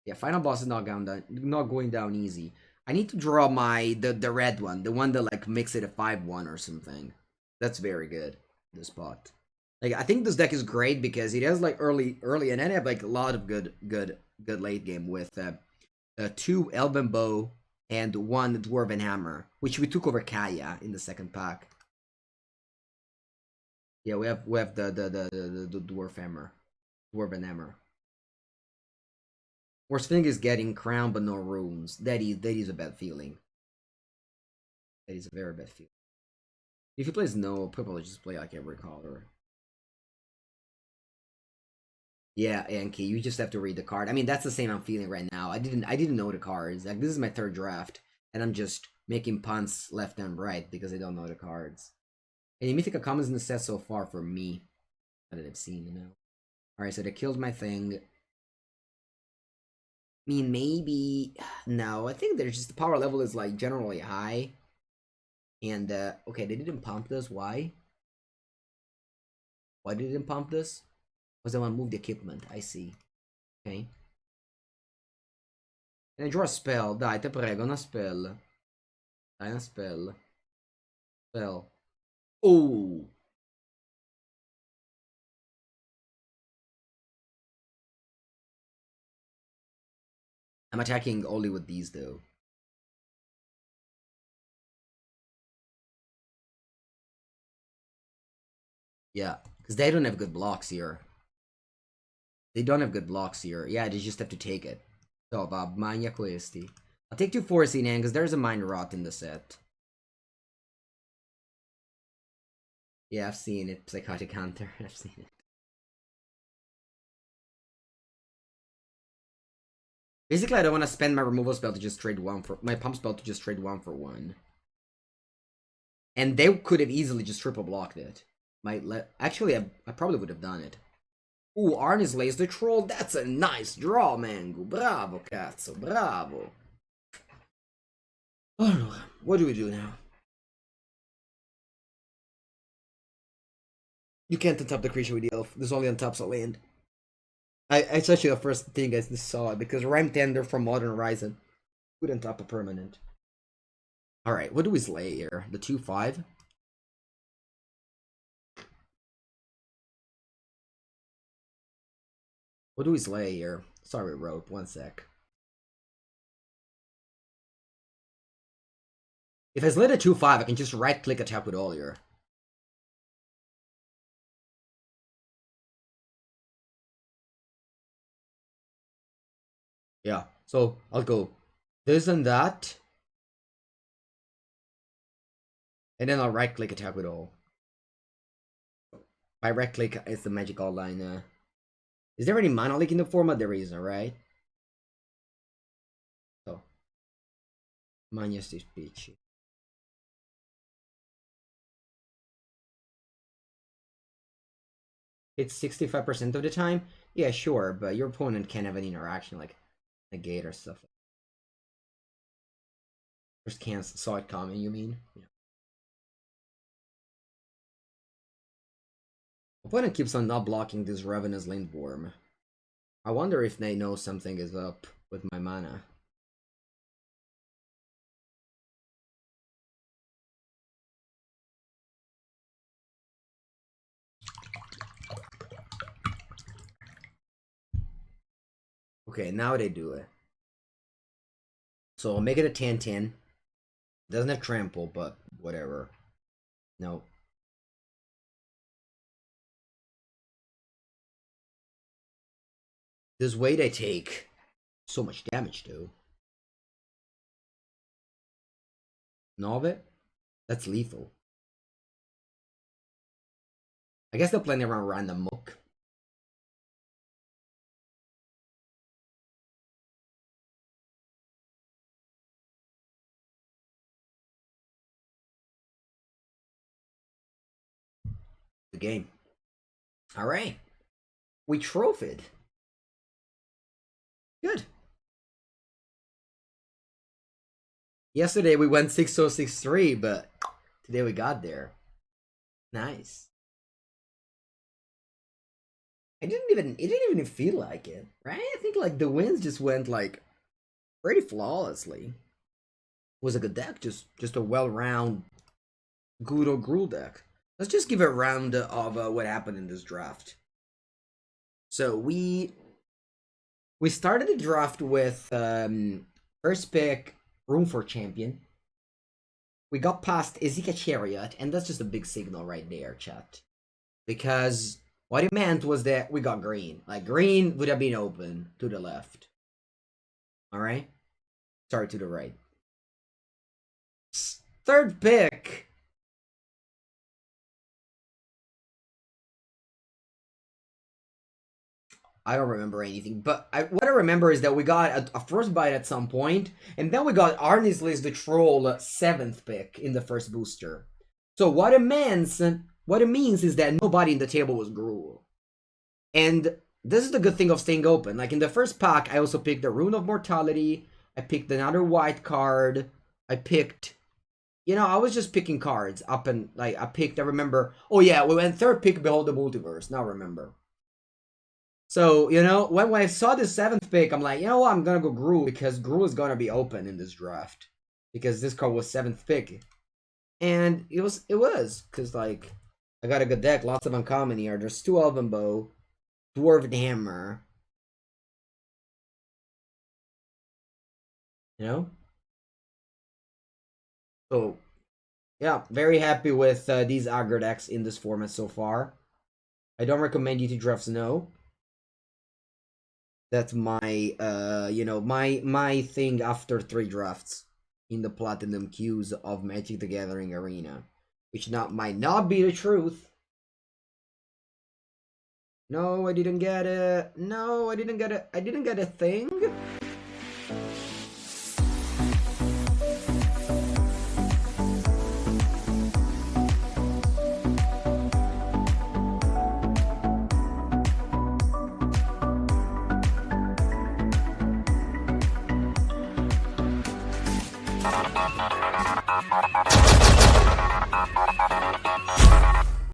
Yeah, final boss is not going down easy. I need to draw the red one, the one that like makes it a 5/1 or something. That's very good. This spot. Like I think this deck is great because it has like early, and then I have like a lot of good late game with 2 Elven Bow and 1 Dwarven Hammer, which we took over Kaya in the second pack. Yeah, we have the Dwarven Hammer. Worst thing is getting crown but no runes. That is a bad feeling. That is a very bad feeling. If he plays no, people just play like every color. Yeah, Anki, you just have to read the card. I mean, that's the same I'm feeling right now. I didn't know the cards. Like this is my 3rd draft, and I'm just making punts left and right because I don't know the cards. Any mythical commons in the set so far for me that I've seen, you know. Alright, so they killed my thing. I mean, maybe no. I think there's just the power level is like generally high. And okay, they didn't pump this. Why? Why they didn't pump this? Because they want to move the equipment. I see. Okay. Can I draw a spell? Dai, te prego, una spell. Dai, una spell. Spell. Oh! I'm attacking only with these though. Yeah, because they don't have good blocks here. They don't have good blocks here. Yeah, they just have to take it. So, magna questi. I'll take 2 Force in hand because there's a Mind Rot in the set. Yeah, I've seen it. Psychotic Hunter. I've seen it. Basically, I don't want to spend my removal spell to just trade one for... my pump spell to just trade 1 for 1. And they could have easily just triple blocked it. Actually, I probably would have done it. Ooh, Arnis lays the troll. That's a nice draw, Mangu. Bravo, cazzo. Bravo. Oh no. What do we do now? You can't untap the creature with the elf. There's only untaps a land. It's actually the first thing I saw because Rhyme Tender from Modern Horizon couldn't untap a permanent. Alright, what do we slay here? The 2-5? What do we slay here? Sorry, Rope. 1 sec. If I slay the 2-5, I can just right-click attack with all here. Yeah, so I'll go this and that. And then I'll right-click attack with all. By right-click, it's the magic outline. Is there any mana leak in the format? There isn't, right? So, minus this bitch. It's 65% of the time? Yeah, sure, but your opponent can have an interaction like negate or stuff. Just can't saw it coming, you mean? Yeah. Opponent keeps on not blocking this Ravenous Lindworm. I wonder if they know something is up with my mana. Okay, now they do it. So I'll make it a 10-10. Doesn't have trample, but whatever. No. This way they take so much damage, though. Nove? That's lethal. I guess they're playing around random muck. The game. Alright. We trophied. Good. Yesterday we went 6-0-6-3, but today we got there. Nice. It didn't even feel like it, right? I think like the wins just went like pretty flawlessly. It was a good deck, just a well-round good old Gruul deck. Let's just give a round of what happened in this draft. So we started the draft with first pick Room for Champion. We got past Ezika Chariot, and that's just a big signal right there, chat. Because what it meant was that we got green. Like, green would have been open to the left. Alright? Sorry, to the right. Third pick. I don't remember anything, but what I remember is that we got a first bite at some point, and then we got Arnislis the Troll 7th pick in the first booster. So what it means is that nobody in the table was Gruul. And this is the good thing of staying open. Like in the first pack, I also picked the Rune of Mortality, I picked another white card, I picked... You know, I was just picking cards up and, like, I remember... Oh yeah, we went third pick, Behold the Multiverse, now remember. So, you know, when I saw the 7th pick, I'm like, you know what, I'm gonna go Gruul, because Gruul is gonna be open in this draft. Because this card was 7th pick. And it was, because, like, I got a good deck, lots of uncommon here. There's 2 Elven Bow, Dwarven Hammer. You know? So, yeah, very happy with these aggro decks in this format so far. I don't recommend you to draft Snow. That's my, you know, my thing after 3 drafts in the Platinum queues of Magic the Gathering Arena. Which might not be the truth. No, I didn't get it. No, I didn't get it. I didn't get a thing.